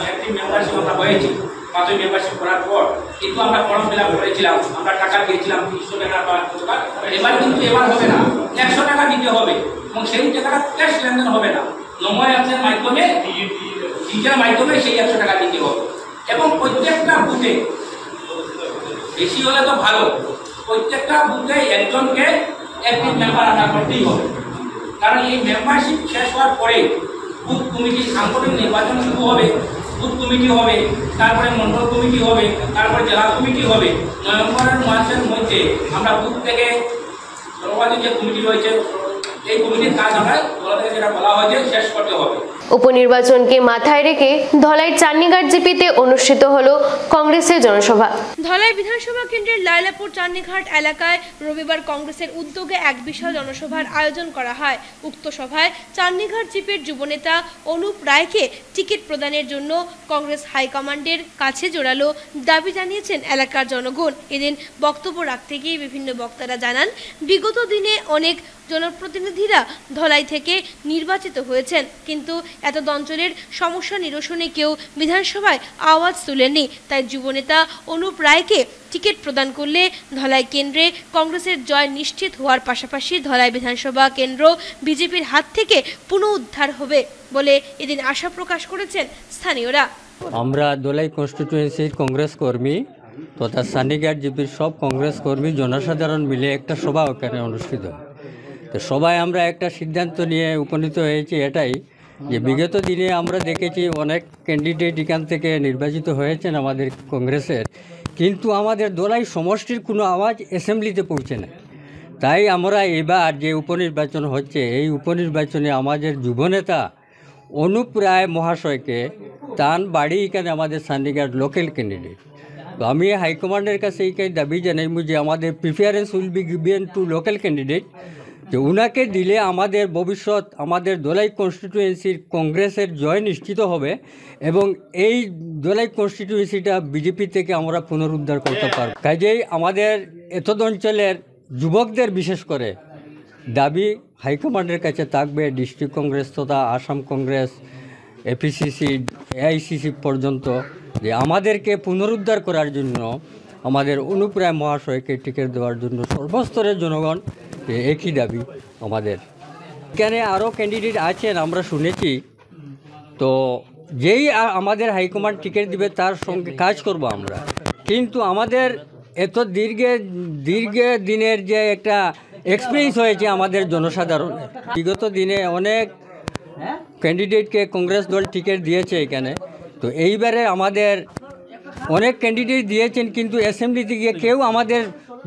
অ্যাক্টিভ মেম্বারশিপ আমরা হয়েছি প্রাথমিক মেম্বারশিপ করার পর, কিন্তু আমরা ফর্ম ফিল আপ করেছিলাম, আমরা টাকা দিয়েছিলাম 300 টাকা বা 200 টাকা। এবার কিন্তু এবার হবে না, 100 টাকা দিতে হবে এবং সেই টাকাটা ক্যাশ লেনদেন হবে না, নময় অ্যাপসের মাধ্যমে ডিজিটাল মাধ্যমে সেই 100 টাকা দিতে হবে। এবং প্রত্যেকটা বুথে, বেশি হলে তো ভালো, প্রত্যেকটা বুথে একজনকে অ্যাক্টিভ মেম্বার আনা করতেই হবে। কারণ এই মেম্বারশিপ শেষ হওয়ার পরে বুথ কমিটি সাংগঠনিক নির্বাচন শুরু হবে, বুথ কমিটি হবে, তারপরে মন্ডল কমিটি হবে, তারপরে জেলা কমিটি হবে। নভেম্বরের মাসের মধ্যে আমরা বুথ থেকে সর্বাধিক যে কমিটি রয়েছে এই কমিটির কাজ আমরা যেটা বলা হয়েছে শেষ করতে হবে। উপনির্বাচনকে মাথায় রেখে ধলাই চান্নিঘাট জিপিতে অনুষ্ঠিত হলো কংগ্রেসের জনসভা। ধলাই বিধানসভা কেন্দ্রের লাইলাপুর চান্নিঘাট এলাকায় রবিবার কংগ্রেসের উদ্যোগে এক বিশাল জনসভার আয়োজন করা হয়। উক্ত সভায় চান্নিঘাট জিপির যুবনেতা অনুপ রায়কে টিকিট প্রদানের জন্য কংগ্রেস হাইকমান্ডের কাছে জোরালো দাবি জানিয়েছেন এলাকার জনগণ। এদিন বক্তব্য রাখতে গিয়ে বিভিন্ন বক্তারা জানান, বিগত দিনে অনেক জনপ্রতিনিধিরা ধলাই থেকে নির্বাচিত হয়েছেন, কিন্তু এতদ অঞ্চলের সমস্যা নিরসনে কেউ বিধানসভায় আওয়াজ তুলেননি। তাই যুবনেতা অনুপ রায়কে টিকিট প্রদান করলে ধলাই কেন্দ্রে কংগ্রেসের জয় নিশ্চিত হওয়ার পাশাপাশি ধলাই বিধানসভা কেন্দ্র বিজেপির হাত থেকে পুনরুদ্ধার হবে বলে এদিন আশা প্রকাশ করেছেন স্থানীয়রা। আমরা ধলাই কনস্টিটিউয়েন্সির কংগ্রেস কর্মী তথা চান্নিঘাট জিপির সব কংগ্রেস কর্মী জনসাধারণ মিলে একটা সভা ওখানে অনুষ্ঠিত হয়। তো সবাই আমরা একটা সিদ্ধান্ত নিয়ে উপনীত হয়েছি এটাই যে বিগত দিনে আমরা দেখেছি অনেক ক্যান্ডিডেট এখান থেকে নির্বাচিত হয়েছেন আমাদের কংগ্রেসের, কিন্তু আমাদের ধলাই সমষ্টির কোনো আওয়াজ অ্যাসেম্বলিতে পৌঁছে না। তাই আমরা এবার যে উপনির্বাচন হচ্ছে এই উপনির্বাচনে আমাদের যুবনেতা অনুপ রায় মহাশয়কে তার বাড়ি এখানে আমাদের চান্নিঘাট লোকাল ক্যান্ডিডেট। তো আমি হাইকমান্ডের কাছে এইখানে দাবি জানাই যে আমাদের preference will be given to local candidate, যে উনাকে দিলে আমাদের ভবিষ্যৎ আমাদের ধলাই কনস্টিটিউয়েন্সির কংগ্রেসের জয় নিশ্চিত হবে এবং এই ধলাই কনস্টিটিউয়েন্সিটা বিজেপি থেকে আমরা পুনরুদ্ধার করতে পারব। কাজেই আমাদের এতদ অঞ্চলের যুবকদের বিশেষ করে দাবি হাইকমান্ডের কাছে থাকবে, ডিস্ট্রিক্ট কংগ্রেস তথা আসাম কংগ্রেস, এপিসিসি, এআইসিসি পর্যন্ত, যে আমাদেরকে পুনরুদ্ধার করার জন্য আমাদের অনুপ রায় মহাশয়কে টিকিট দেওয়ার জন্য সর্বস্তরের জনগণ একই দাবি আমাদের। এখানে আরও ক্যান্ডিডেট আছেন আমরা শুনেছি, তো যেই আমাদের হাইকমান্ড টিকিট দিবে তার সঙ্গে কাজ করব আমরা। কিন্তু আমাদের এত দীর্ঘ দিনের যে একটা এক্সপিরিয়েন্স হয়েছে আমাদের জনসাধারণের, বিগত দিনে অনেক ক্যান্ডিডেটকে কংগ্রেস দল টিকিট দিয়েছে এখানে। তো এইবারে আমাদের অনেক ক্যান্ডিডেট দিয়েছেন, কিন্তু অ্যাসেম্বলিতে গিয়ে কেউ আমাদের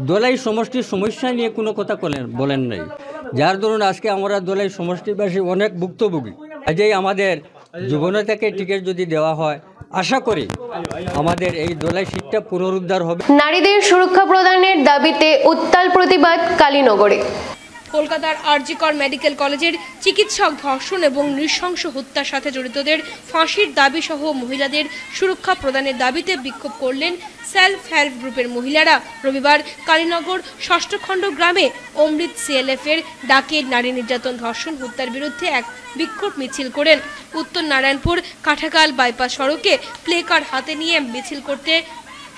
দোলাই সমষ্টির সমস্যা নিয়ে কোনো কথা বলেন নাই, যার দরুন আজকে আমরা দোলাই সমষ্টিবাসী অনেক ভুক্তভোগী। আজই আমাদের যুবনেতাকে টিকিট যদি দেওয়া হয়, আশা করি আমাদের এই দোলাই সিটটা পুনরুদ্ধার হবে। নারীদের সুরক্ষা প্রদানের দাবিতে উত্তাল প্রতিবাদ কালীনগরে। কলকাতার আরজিকর মেডিকেল কলেজের চিকিৎসক ধর্ষণ এবং নৃশংস হত্যার সাথে জড়িতদের ফাঁসির দাবি সহ মহিলাদের সুরক্ষা প্রদানের দাবিতে বিক্ষোভ করলেন সেলফ হেল্প গ্রুপের মহিলারা। রবিবার কালীনগর ষষ্ঠ খণ্ড গ্রামে অমৃত সিএলএফ এর ডাকে নারী নির্যাতন ধর্ষণ হত্যার বিরুদ্ধে এক বিক্ষোভ মিছিল করেন। উত্তর নারায়ণপুর কাঠাকাল বাইপাস সড়কে প্লেকার্ড হাতে নিয়ে মিছিল করতে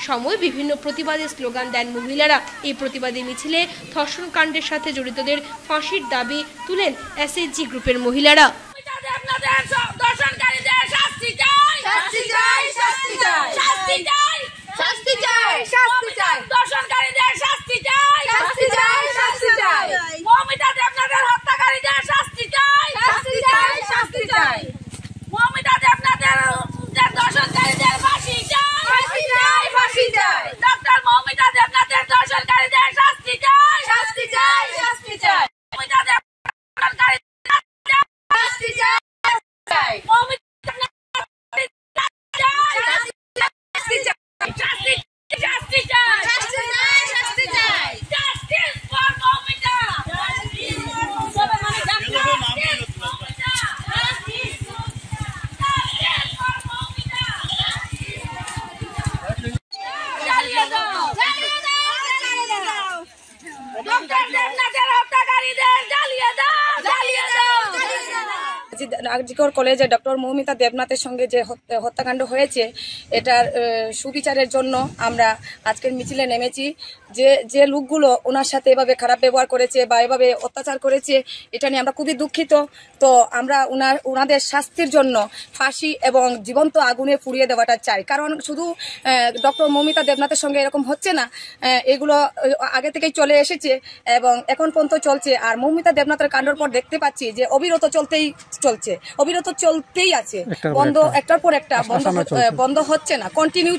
সময় বিভিন্ন প্রতিবাদী স্লোগান দেন মহিলারা। এই প্রতিবাদী মিছিলে ধর্ষণ কাণ্ডের সাথে জড়িতদের ফাঁসির দাবি তুলেন এসএইচজি গ্রুপের মহিলারা। আরজিকর কলেজে ডক্টর মৌমিতা দেবনাথের সঙ্গে যে হত্যাকাণ্ড হয়েছে, এটার সুবিচারের জন্য আমরা আজকের মিছিলে নেমেছি। যে লোকগুলো ওনার সাথে এভাবে খারাপ ব্যবহার করেছে বা এভাবে অত্যাচার করেছে, এটা নিয়ে আমরা খুবই দুঃখিত। তো আমরা ওনাদের শাস্তির জন্য ফাঁসি এবং জীবন্ত আগুনে পুড়িয়ে দেওয়াটা চাই। কারণ শুধু ডক্টর মৌমিতা দেবনাথের সঙ্গে এরকম হচ্ছে না, এগুলো আগে থেকেই চলে এসেছে এবং এখন পর্যন্ত চলছে। আর মৌমিতা দেবনাথের কাণ্ডের পর দেখতে পাচ্ছি যে অবিরত চলতেই আছে, বন্ধ একটার পর একটা বন্ধ হচ্ছে না, কন্টিনিউ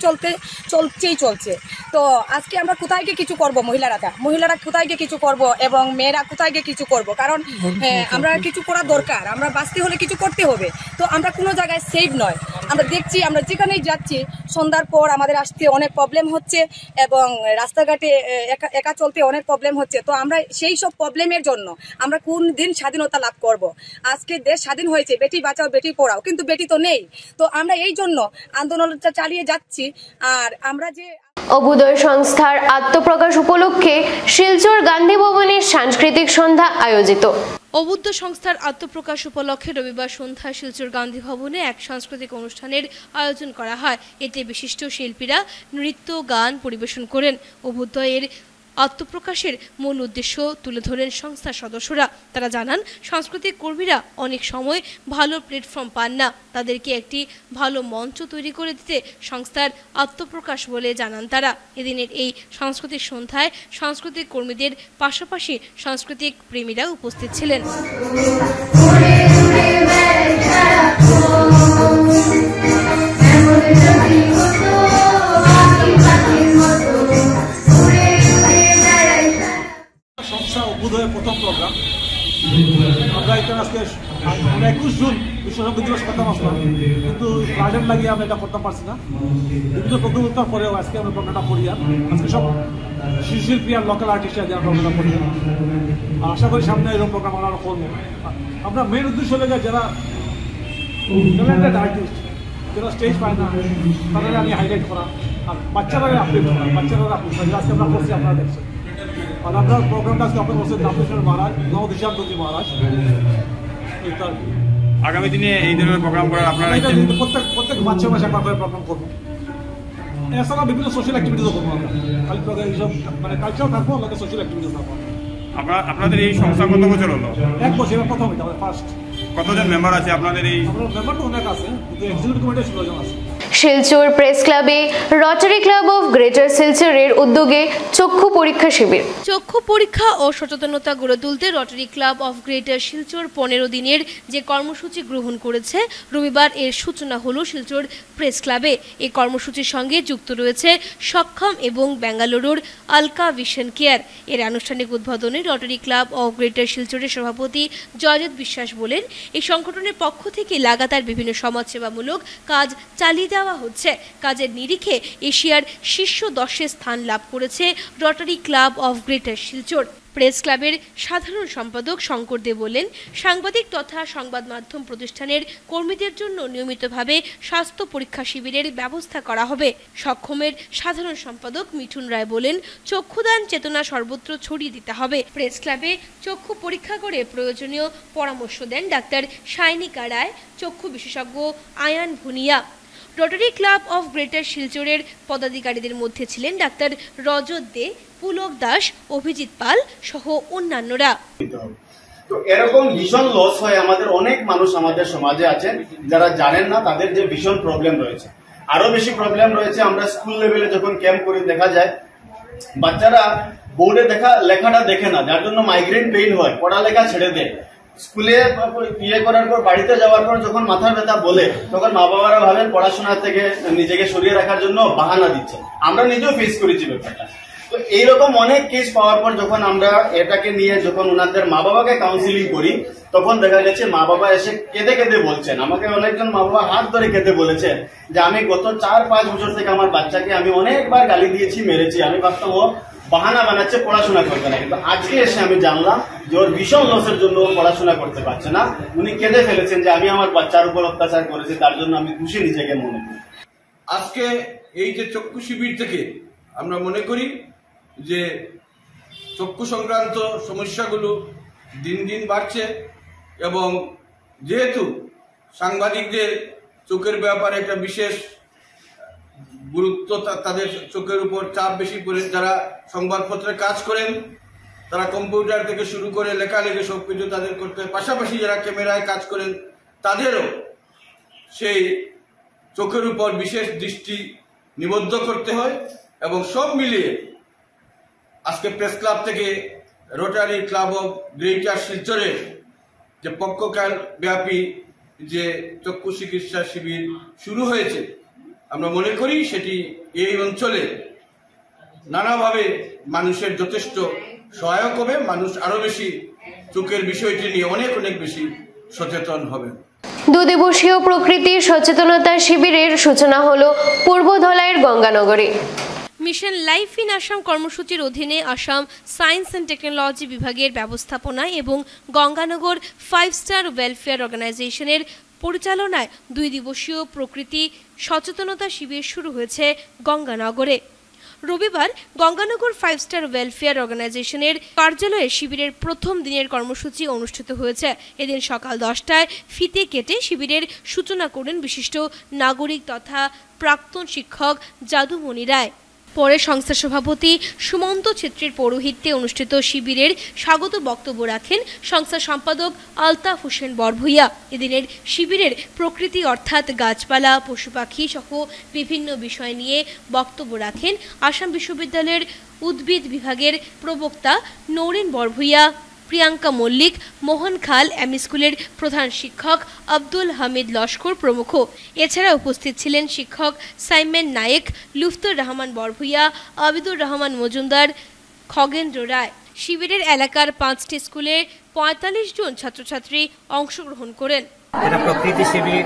চলছে। তো আজকে আমরা কোথায় গিয়ে কিছু করবো? মহিলারা কোথায় গিয়ে কিছু করব এবং মেয়েরা কোথায় গিয়ে কিছু করব? কারণ আমরা কিছু করা দরকার, আমরা বাঁচতে হলে কিছু করতে হবে। তো আমরা কোনো জায়গায় সেফ নয়। আমরা দেখছি, আমরা যেখানেই যাচ্ছি সন্ধ্যার পর আমাদের আসতে অনেক প্রবলেম হচ্ছে এবং রাস্তাঘাটে একা চলতে অনেক প্রবলেম হচ্ছে। তো আমরা সেই সব প্রবলেমের জন্য আমরা কোন দিন স্বাধীনতা লাভ করব? আজকে দেশ স্বাধীন হয়েছে, বেটি বাঁচাও বেটি পড়াও, কিন্তু বেটি তো নেই। তো আমরা এই জন্য আন্দোলনটা চালিয়ে যাচ্ছি। আর আমরা যে অভ্যুদয় সংস্থার আত্মপ্রকাশ উপলক্ষে শিলচর গান্ধী ভবনে সাংস্কৃতিক সন্ধ্যা আয়োজিত। অভ্যুদয় সংস্থার আত্মপ্রকাশ উপলক্ষে রবিবার সন্ধ্যায় শিলচর গান্ধী ভবনে এক সাংস্কৃতিক অনুষ্ঠানের আয়োজন করা হয়। এতে বিশিষ্ট শিল্পীরা নৃত্য গান পরিবেশন করেন। অভ্যুদয়ের আত্মপ্রকাশের মূল উদ্দেশ্য তুলে ধরেন সংস্থার সদস্যরা। তারা জানান, সাংস্কৃতিক কর্মীরা অনেক সময় ভালো প্ল্যাটফর্ম পান না, তাদেরকে একটি ভালো মঞ্চ তৈরি করে দিতে সংস্থার আত্মপ্রকাশ বলে জানান তারা। এদিনের এই সাংস্কৃতিক সন্ধ্যায় সাংস্কৃতিক কর্মীদের পাশাপাশি সাংস্কৃতিক প্রেমীরা উপস্থিত ছিলেন। অভ্যুদয়ের প্রথম প্রোগ্রাম আমরা এখানে আজকে 21 জুন বিশ্ব সংস্কৃতি দিবস করতাম আসলাম, কিন্তু গার্ডেন লাগিয়ে আমরা এটা করতে পারছি না। বিভিন্ন প্রতিযোগিতার পরেও আজকে আমরা প্রোগ্রামটা করি। আজকে সব শিল্পী আর লোকাল আর্টিস্টরা যে প্রোগ্রামটা করি, আর আশা করি সামনে এরকম প্রোগ্রাম আমরা করবো। আমরা মেন উদ্দেশ্য হলে যারা ট্যালেন্টেড আর্টিস্ট, যারা স্টেজ পায় না, তাদের আমি হাইলাইট করা, আর বাচ্চারা আপডেট করা, আজকে আমরা করছি, আপনারা দেখছেন। আর আপনার প্রোগ্রামটা আজকে আপনার বলছেন রামকৃষ্ণ মহারাজ, নবদিশান্তজি মহারাজ। আগামী দিনে এই ধরনের প্রোগ্রাম করার আপনারা প্রত্যেক মাসে একবার করে প্রোগ্রাম করবো। এছাড়া বিভিন্ন সোশ্যাল অ্যাক্টিভিটিসও করবো আমরা, খালি এইসব মানে কালচার থাকবো, আমাদের সোশ্যাল অ্যাক্টিভিটিস থাকবো। আপনাদের এই সংস্থা কত বছর হলো? 1 বছর, প্রথম এটা ফার্স্ট। কতজন মেম্বার আছে আপনাদের এই? মেম্বার তো অনেক আছে, কিন্তু এক্সিকিউটিভ কমিটির 16 জন আছে। শিলচর প্রেস ক্লাবে রটারি ক্লাব অফ গ্রেটার শিলচরের উদ্যোগে চক্ষু পরীক্ষা শিবির। চক্ষু পরীক্ষা ও সচেতনতা গড়ে তুলতে Rotary Club of greater Silchar 15 দিনের যে কর্মসূচি গ্রহণ করেছে, রবিবার এর সূচনা হলো শিলচর প্রেস ক্লাবে। এই কর্মসূচির সঙ্গে যুক্ত রয়েছে সক্ষম এবং বেঙ্গালুরুর আলকা ভিশন কেয়ার। এর আনুষ্ঠানিক উদ্বোধনে রটারি ক্লাব অফ গ্রেটার শিলচরের সভাপতি জয়জিৎ বিশ্বাস বলেন, এই সংগঠনের পক্ষ থেকে লাগাতার বিভিন্ন সমাজসেবামূলক কাজ চালিয়ে দেওয়া হচ্ছে। কাজের নিরিখে এশিয়ার শীর্ষ 10-এ স্থান লাভ করেছে Rotary Club of greater Silchar. Press ক্লাবের সাধারণ সম্পাদক শঙ্কর দে বলেন, সাংবাদিক তথা সংবাদ মাধ্যম প্রতিষ্ঠানের কর্মীদের জন্য নিয়মিতভাবে স্বাস্থ্য পরীক্ষা শিবিরের ব্যবস্থা করা হবে। সক্ষমের সাধারণ সম্পাদক মিঠুন রায় বলেন, চক্ষুদান চেতনা সর্বত্র ছড়িয়ে দিতে হবে। প্রেস ক্লাবে চক্ষু পরীক্ষা করে প্রয়োজনীয় পরামর্শ দেন ডাক্তার সায়নিকা রায়, চক্ষু বিশেষজ্ঞ Ayan Bhunia. Rotary Club of Greater শিলচরের পদাধিকারীদের মধ্যে ছিলেন ডাক্তার রজত দে, পুলক দাস, অভিজিৎ পাল সহ অন্যান্যরা। তো এরকম ভীষণ লস হয় আমাদের, অনেক মানুষ আমাদের সমাজে আছেন যারা জানেন না, তাদের যে ভীষণ প্রবলেম রয়েছে। আরো বেশি প্রবলেম রয়েছে, আমরা স্কুল লেভেলে যখন ক্যাম্প করি দেখা যায় বাচ্চারা বোর্ডে লেখাটা দেখে না, যার জন্য মাইগ্রেন পেইন হয়, পড়ালেখা ছেড়ে দেয়। স্কুলে করার পর বাড়িতে যাওয়ার পর যখন মাথার ব্যথা বলে, তখন মা বাবারা ভাবেন পড়াশোনা থেকে নিজেকে সরিয়ে রাখার জন্য বাহানা দিচ্ছে। আমরা নিজেও ফেস করেছি ব্যাপারটা। তো এইরকম অনেক কেস পাওয়ার পর যখন আমরা এটাকে নিয়ে যখন ওনাদের মা বাবাকে কাউন্সিলিং করি, তখন দেখা যাচ্ছে মা বাবা এসে কেঁদে কেঁদে বলছেন, আমাকে অনেকজন মা বাবা হাত ধরে কেঁদে বলেছেন যে আমি গত 4-5 বছর থেকে আমার বাচ্চাকে আমি অনেকবার গালি দিয়েছি, মেরেছি। আমি ভাবতাম ও বাহানা বানাচ্ছে, পড়াশোনা করবে না, কিন্তু আজকে এসে আমি জানলাম যে ওর ভীষণ লসের জন্য ও পড়াশোনা করতে পারছে না। উনি কেঁদে ফেলেছেন যে আমি আমার বাচ্চার উপর অত্যাচার করেছি, তার জন্য আমি খুশি নিজেকে মনে করি। আজকে এই যে চক্ষু শিবির থেকে আমরা মনে করি যে চক্ষু সংক্রান্ত সমস্যাগুলো দিন দিন বাড়ছে, এবং যেহেতু সাংবাদিকদের চোখের ব্যাপারে একটা বিশেষ গুরুত্ব, তাদের চোখের উপর চাপ বেশি পড়ে, যারা সংবাদপত্রে কাজ করেন তারা কম্পিউটার থেকে শুরু করে লেখালেখি সবকিছু তাদের করতে, পাশাপাশি যারা ক্যামেরায় কাজ করেন তাদেরও সেই চোখের উপর বিশেষ দৃষ্টি নিবদ্ধ করতে হয়। এবং সব মিলিয়ে আজকে প্রেস ক্লাব থেকে রোটারি ক্লাব অফ গ্রেটার শিলচরের যে পক্ষকাল ব্যাপী যে চক্ষু চিকিৎসা শিবির শুরু হয়েছে, আমরা মনে করি সেটি এই অঞ্চলে নানাভাবে মানুষের যথেষ্ট সহায়ক হবে। মানুষ আরো বেশি চোখের বিষয়টি নিয়ে অনেক বেশি সচেতন হবে। 2 দিবসীয় প্রকৃতি সচেতনতা শিবিরের সূচনা হলো পূর্ব ধলাইয়ের গঙ্গানগরে। মিশন লাইফ ইন আসাম কর্মসূচির অধীনে আসাম সায়েন্স অ্যান্ড টেকনোলজি বিভাগের ব্যবস্থাপনায় এবং গঙ্গানগর 5 স্টার ওয়েলফেয়ার অর্গানাইজেশনের পরিচালনায় 2 দিবসীয় প্রকৃতি সচেতনতা শিবির শুরু হয়েছে গঙ্গানগরে। রবিবার গঙ্গানগর 5 স্টার ওয়েলফেয়ার অর্গানাইজেশনের কার্যালয়ে শিবিরের প্রথম দিনের কর্মসূচি অনুষ্ঠিত হয়েছে। এদিন সকাল 10টায় ফিতে কেটে শিবিরের সূচনা করেন বিশিষ্ট নাগরিক তথা প্রাক্তন শিক্ষক যাদুমণি রায়। পরে সংস্থার সভাপতি সুমন্ত ছেত্রীর পৌরোহিত্যে অনুষ্ঠিত শিবিরের স্বাগত বক্তব্য রাখেন সংস্থার সম্পাদক আলতাফ হোসেন বরভূইয়া। এদিনের শিবিরের প্রকৃতি অর্থাৎ গাছপালা, পশু পাখি সহ বিভিন্ন বিষয় নিয়ে বক্তব্য রাখেন আসাম বিশ্ববিদ্যালয়ের উদ্ভিদ বিভাগের প্রবক্তা নৌরিন বরভূইয়া, প্রিয়াঙ্কা মল্লিক, মোহন খাল এমই স্কুলের প্রধান শিক্ষক আব্দুল হামিদ লস্কর প্রমুখ। এছাড়া উপস্থিত ছিলেন শিক্ষক সাইমেন নায়েক, লুফতুর রহমান বরভূইয়া, আবিদুর রহমান মজুমদার, খগেন্দ্র রায়। শিবিরের এলাকার 5টি স্কুলে 45 জন ছাত্রছাত্রী অংশগ্রহণ করেন। এটা প্রকৃতি শিবির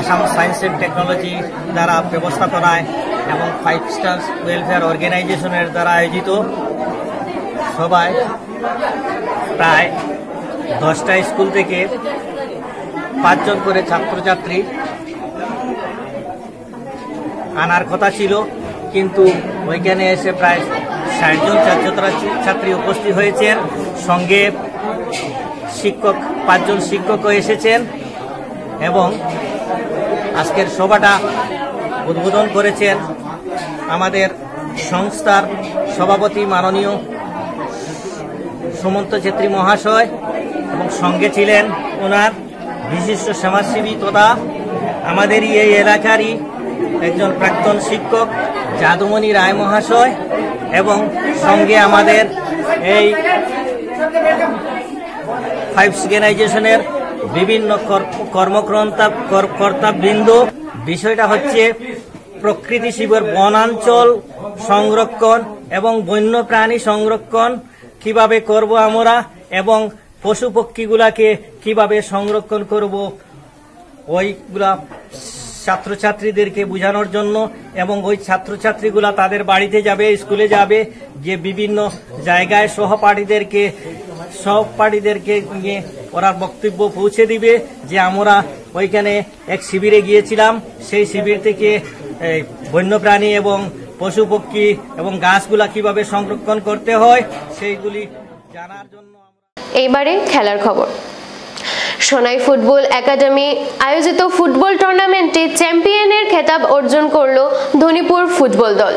আসাম সায়েন্স অ্যান্ড টেকনোলজি দ্বারা ব্যবস্থাপনায় এবং 5 স্টার ওয়েলফেয়ার অর্গানাইজেশনের দ্বারা আয়োজিত সভায় প্রায় 10টা স্কুল থেকে 5 জন করে ছাত্রছাত্রী আনার কথা ছিল, কিন্তু ওইখানে এসে প্রায় 60 জন ছাত্রছাত্রী উপস্থিত হয়েছেন। সঙ্গে শিক্ষক 5 জন শিক্ষকও এসেছেন এবং আজকের সভাটা উদ্বোধন করেছেন আমাদের সংস্থার সভাপতি মাননীয় সুমন্ত ছেত্রী মহাশয়, এবং সঙ্গে ছিলেন ওনার বিশিষ্ট সমাজসেবী তথা আমাদেরই এই এলাকারই একজন প্রাক্তন শিক্ষক যাদুমণি রায় মহাশয় এবং সঙ্গে আমাদের এই ফাইভ অর্গানাইজেশনের বিভিন্ন কর্মকর্তাবৃন্দ। বিষয়টা হচ্ছে প্রকৃতি শিবির বনাঞ্চল সংরক্ষণ এবং বন্যপ্রাণী সংরক্ষণ কিভাবে করব আমরা এবং পশু পক্ষীগুলাকে কিভাবে সংরক্ষণ করব ওইগুলা ছাত্রছাত্রীদেরকে বোঝানোর জন্য এবং ওই ছাত্রছাত্রীগুলা তাদের বাড়িতে যাবে, স্কুলে যাবে, যে বিভিন্ন জায়গায় সহপাঠীদেরকে নিয়ে ওরা বক্তব্য পৌঁছে দিবে যে আমরা ওইখানে এক শিবিরে গিয়েছিলাম, সেই শিবির থেকে বন্যপ্রাণী এবং পশু পক্ষী এবং গাছগুলা কিভাবে সংরক্ষণ করতে হয় সেইগুলি জানার জন্য। এইবারে খেলার খবর। সোনাই ফুটবল একাডেমি আয়োজিত ফুটবল টুর্নামেন্টে চ্যাম্পিয়নের খেতাব অর্জন করল ধনীপুর ফুটবল দল।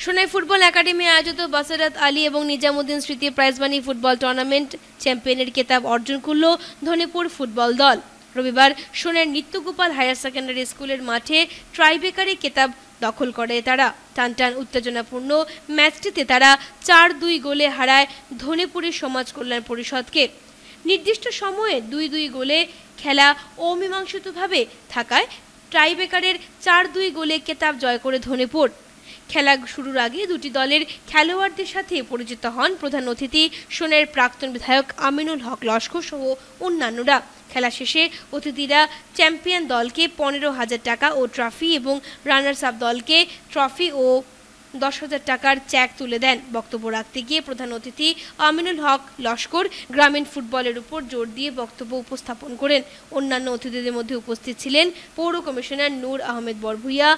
সোনাই ফুটবল একাডেমি আয়োজিত বাসারাত আলী এবং নিজামুদ্দিন স্মৃতি প্রাইজমানি ফুটবল টুর্নামেন্ট চ্যাম্পিয়নের খেতাব অর্জন করল ধনীপুর ফুটবল দল। রবিবার সোনার নিত্যগোপাল হায়ার সেকেন্ডারি স্কুলের মাঠে ট্রাইবেকারে খেতাব দখল করে তারা। টানটান উত্তেজনাপূর্ণ ম্যাচটিতে তারা 4-2 গোলে হারায় ধনীপুরের সমাজ কল্যাণ পরিষদকে। নির্দিষ্ট সময়ে 2-2 গোলে খেলা অমীমাংসিতভাবে থাকায় ট্রাইবেকারের 4-2 গোলে খেতাব জয় করে ধনীপুর। খেলা শুরুর আগে দুটি দলের খেলোয়াড়দের সাথে পরিচিত হন প্রধান অতিথি সোনাইয়ের প্রাক্তন বিধায়ক আমিনুল হক লস্কর সহ অন্যান্যরা। খেলা শেষে অতিথিরা চ্যাম্পিয়ন দলকে 15,000 টাকা ও ট্রফি এবং রানার্স আপ দলকে ট্রফি ও 10,000 টাকার চেক তুলে দেন। বক্তব্য রাখতে গিয়ে প্রধান অতিথি আমিনুল হক লস্কর গ্রামীণ ফুটবলের উপর জোর দিয়ে বক্তব্য উপস্থাপন করেন। অন্যান্য অতিথিদের মধ্যে উপস্থিত ছিলেন পৌর কমিশনার নূর আহমেদ বরভুইয়া,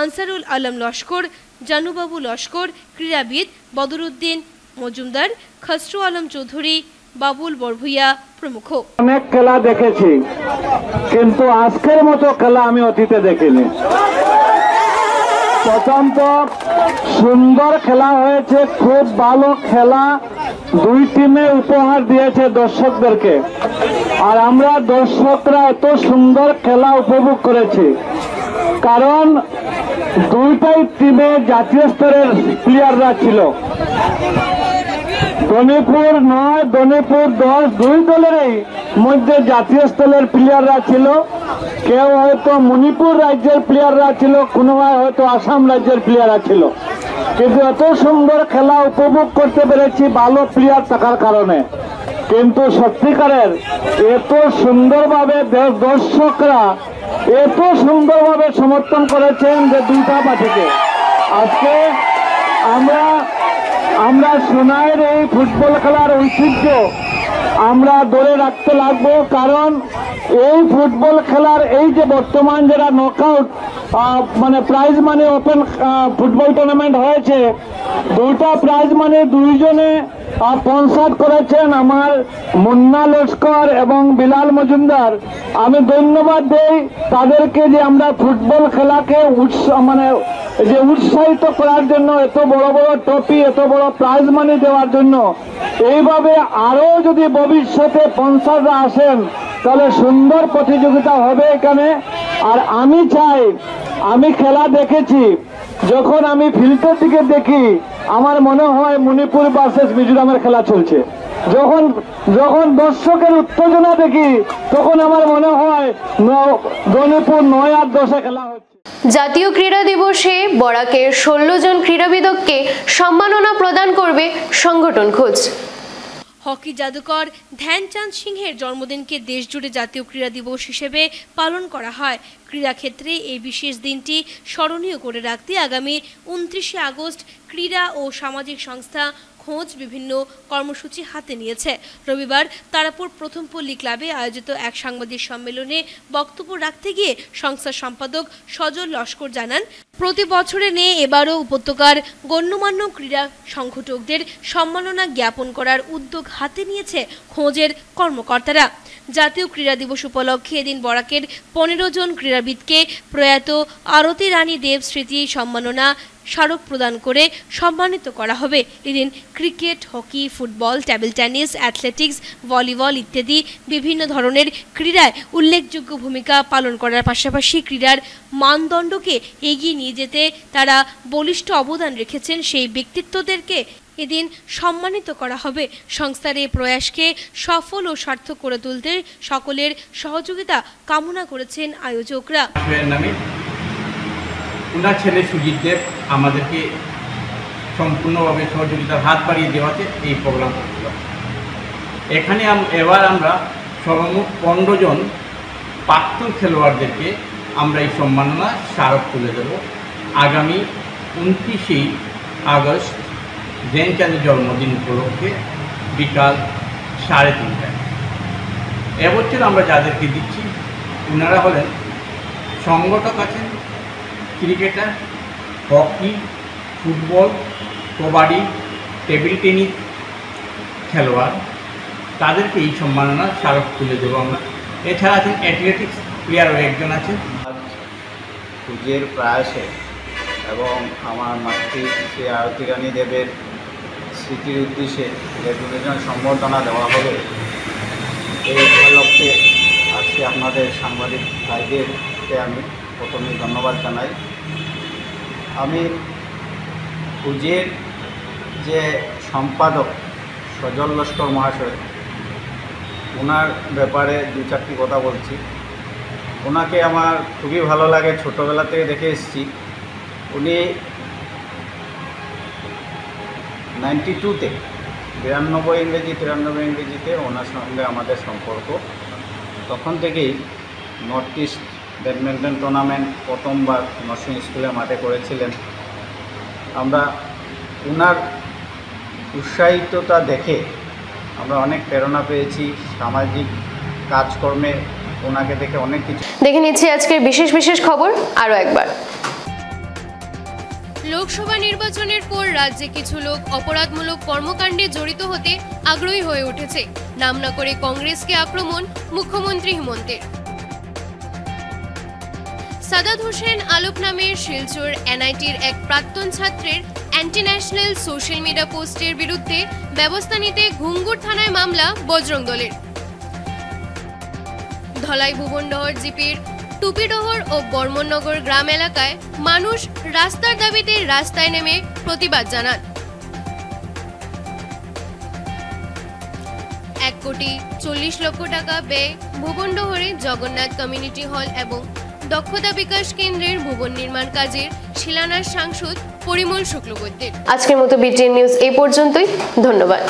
আনসারুল আলম লস্কর, জানুবাবু লস্কর, ক্রীড়াবিদ বদরুদ্দিন মজুমদার, খসরু আলম চৌধুরী, বাবুল বরভুইয়া প্রমুখ। অনেক খেলা দেখেছি, কিন্তু আজকের মতো খেলা আমি অতীতে দেখিনি। প্রথমত সুন্দর খেলা হয়েছে, খুব ভালো খেলা, দুই টিমে উপহার দিয়েছে দর্শকদেরকে, আর আমরা দর্শকরা এত সুন্দর খেলা উপভোগ করেছি কারণ দুইটাই টিমে জাতীয় স্তরের প্লেয়াররা ছিল। ধনীপুর 9, ধনীপুর 10 দুই দলেরই মধ্যে জাতীয় স্তরের প্লেয়াররা ছিল। কেউ হয়তো মণিপুর রাজ্যের প্লেয়াররা ছিল, কোনো হয়তো আসাম রাজ্যের প্লেয়াররা ছিল, কিন্তু এত সুন্দর খেলা উপভোগ করতে পেরেছি ভালো প্লেয়ার থাকার কারণে। কিন্তু সত্যিকারের এত সুন্দরভাবে দর্শকরা এত সুন্দরভাবে সমর্থন করেছেন যে দুইটা পার্টিকে। আজকে আমরা সোনাইয়ের এই ফুটবল খেলার ঐতিহ্য আমরা ধরে রাখতে লাগবো, কারণ এই ফুটবল খেলার এই যে বর্তমান যারা নকআউট মানে prize money open football tournament হয়েছে, দুইটা প্রাইজ মানি দুইজনে স্পন্সর করেছেন আমার মুন্না লস্কর এবং বিলাল মজুমদার। আমি ধন্যবাদ দেই তাদেরকে যে আমরা ফুটবল খেলাকে উৎসাহিত করার জন্য, এত বড় বড় ট্রফি, এত বড় প্রাইজ মানি দেওয়ার জন্য। এইভাবে আরো যদি ভবিষ্যতে স্পন্সররা আসেন তাহলে সুন্দর প্রতিযোগিতা হবে এখানে। আর আমি চাই, আমি খেলা দেখেছি, যখন আমি ফিল্ডের দিকে দেখি আমার মনে হয় মণিপুর ভার্সেস মিজোরামের খেলা চলছে। যখন দর্শকের উত্তেজনা দেখি তখন আমার মনে হয় ধনীপুর 9 আর 10 খেলা হচ্ছে। জাতীয় ক্রীড়া দিবসে বরাকের 16 জন ক্রীড়াবিদকে সম্মাননা প্রদান করবে সংগঠন খোঁজ। হকি জাদুকর ধ্যানচাঁদ সিংহের জন্মদিনকে দেশজুড়ে জাতীয় ক্রীড়া দিবস হিসেবে পালন করা হয়। ক্রীড়াক্ষেত্রে এই বিশেষ দিনটি স্মরণীয় করে রাখতে আগামী 29শে আগস্ট ক্রীড়া ও সামাজিক সংস্থা খোঁজ বিভিন্ন কর্মসূচি হাতে নিয়েছে। রবিবার তারাপুর প্রথম পল্লী ক্লাবে আয়োজিত এক সাংবাদিক সম্মেলনে বক্তব্য রাখতে গিয়ে সংস্থার সম্পাদক সজল লস্কর জানান, প্রতি বছরে নিয়ে এবারও উপত্যকার গণ্যমান্য ক্রীড়া সংগঠকদের সম্মাননা জ্ঞাপন করার উদ্যোগ হাতে নিয়েছে খোঁজের কর্মকর্তারা। জাতীয় ক্রীড়া দিবস উপলক্ষে এদিন বরাকের 15 জন ক্রীড়াবিদকে প্রয়াত আরতি রানী দেব স্মৃতি সম্মাননা স্মারক প্রদান করে সম্মানিত করা হবে। এদিন cricket, hockey, football, table tennis, athletics, volleyball ইত্যাদি বিভিন্ন ধরনের ক্রীড়ায় উল্লেখযোগ্য ভূমিকা পালন করার পাশাপাশি ক্রীড়ার মানদণ্ডকে এগিয়ে নিয়ে যেতে তারা বলিষ্ঠ অবদান রেখেছেন সেই ব্যক্তিত্বদেরকে এদিন সম্মানিত করা হবে। সংস্থার এই প্রয়াসকে সফল ও সার্থক করে তুলতে সকলের সহযোগিতা কামনা করেছেন আয়োজকরা। ওনার ছেলে সুজিত দেব আমাদেরকে সম্পূর্ণভাবে সহযোগিতার হাত বাড়িয়ে দেওয়াতে এই প্রোগ্রাম করছিল। এখানে এবার আমরা সর্বমোট 15 জন প্রাক্তন খেলোয়াড়দেরকে আমরা এই সম্মাননা স্মারক তুলে দেব আগামী 29 আগস্ট ধ্যানচাঁদের জন্মদিন উপলক্ষে বিকাল 3:30টায়। এবছর আমরা যাদেরকে দিচ্ছি ওনারা হলেন সংগঠক আছেন, cricketer, hockey, football, kabaddi, table tennis খেলোয়াড়, তাদেরকে এই সম্মাননা স্মারক তুলে দেবো আমরা। এছাড়া আছেন অ্যাথলেটিক্স প্লেয়ারও একজন আছেন। পুজোর প্রয়াসে এবং আমার মাতৃ শ্রী আরতি রানী দেবের স্মৃতির উদ্দেশ্যে যে দুজন সম্বর্ধনা দেওয়া হবে, এই উপলক্ষে আজকে আপনাদের সাংবাদিক ভাইদেরকে আমি প্রথমে ধন্যবাদ জানাই। আমি পুজোর যে সম্পাদক সজল লস্কর মহাশয়, ওনার ব্যাপারে 2-4টি কথা বলছি। ওনাকে আমার খুবই ভালো লাগে, ছোটোবেলা থেকে দেখে এসেছি। উনি 92-তে 92 ইংরেজি 93 ইংরেজিতে ওনার সঙ্গে আমাদের সম্পর্ক। তখন থেকেই নর্থ ইস্ট ব্যাডমিন্টন টুর্নামেন্ট প্রথমবার নরসিংহ স্কুলের মাঠে করেছিলেন। আমরা ওনার উৎসাহিততা দেখে আমরা অনেক প্রেরণা পেয়েছি। সামাজিক কাজকর্মে ওনাকে দেখে অনেক কিছু। দেখে নিচ্ছি আজকের বিশেষ খবর আরও একবার। লোকসভা নির্বাচনের পর রাজ্যে কিছু লোক অপরাধমূলক কর্মকাণ্ডে জড়িত হতে আগ্রহী হয়ে উঠেছে। নাম না করে কংগ্রেসকে আক্রমণ মুখ্যমন্ত্রী হিমন্তের। সাদাত হোসেন আলোক নামের শিলচর এনআইটির এক প্রাক্তন ছাত্রের অ্যান্টি ন্যাশনাল সোশ্যাল মিডিয়া পোস্টের বিরুদ্ধে ব্যবস্থা নিতে ঘুঙ্গুর থানায় মামলা বজরং দলের। ধলাই ভুবনডহর জিপির টুপিডহর ও বর্মননগর গ্রাম এলাকায় মানুষ রাস্তার দাবিতে রাস্তায় নেমে প্রতিবাদ জানান। 1,40,00,000 টাকা ব্যয়ে ভুবনডহরে জগন্নাথ কমিউনিটি হল এবং দক্ষতা বিকাশ কেন্দ্রের ভবন নির্মাণ কাজের শিলান্যাস সাংসদ পরিমল শুক্লবৈদ্যের। আজকের মতো বিটিএন নিউজ এই পর্যন্তই। ধন্যবাদ।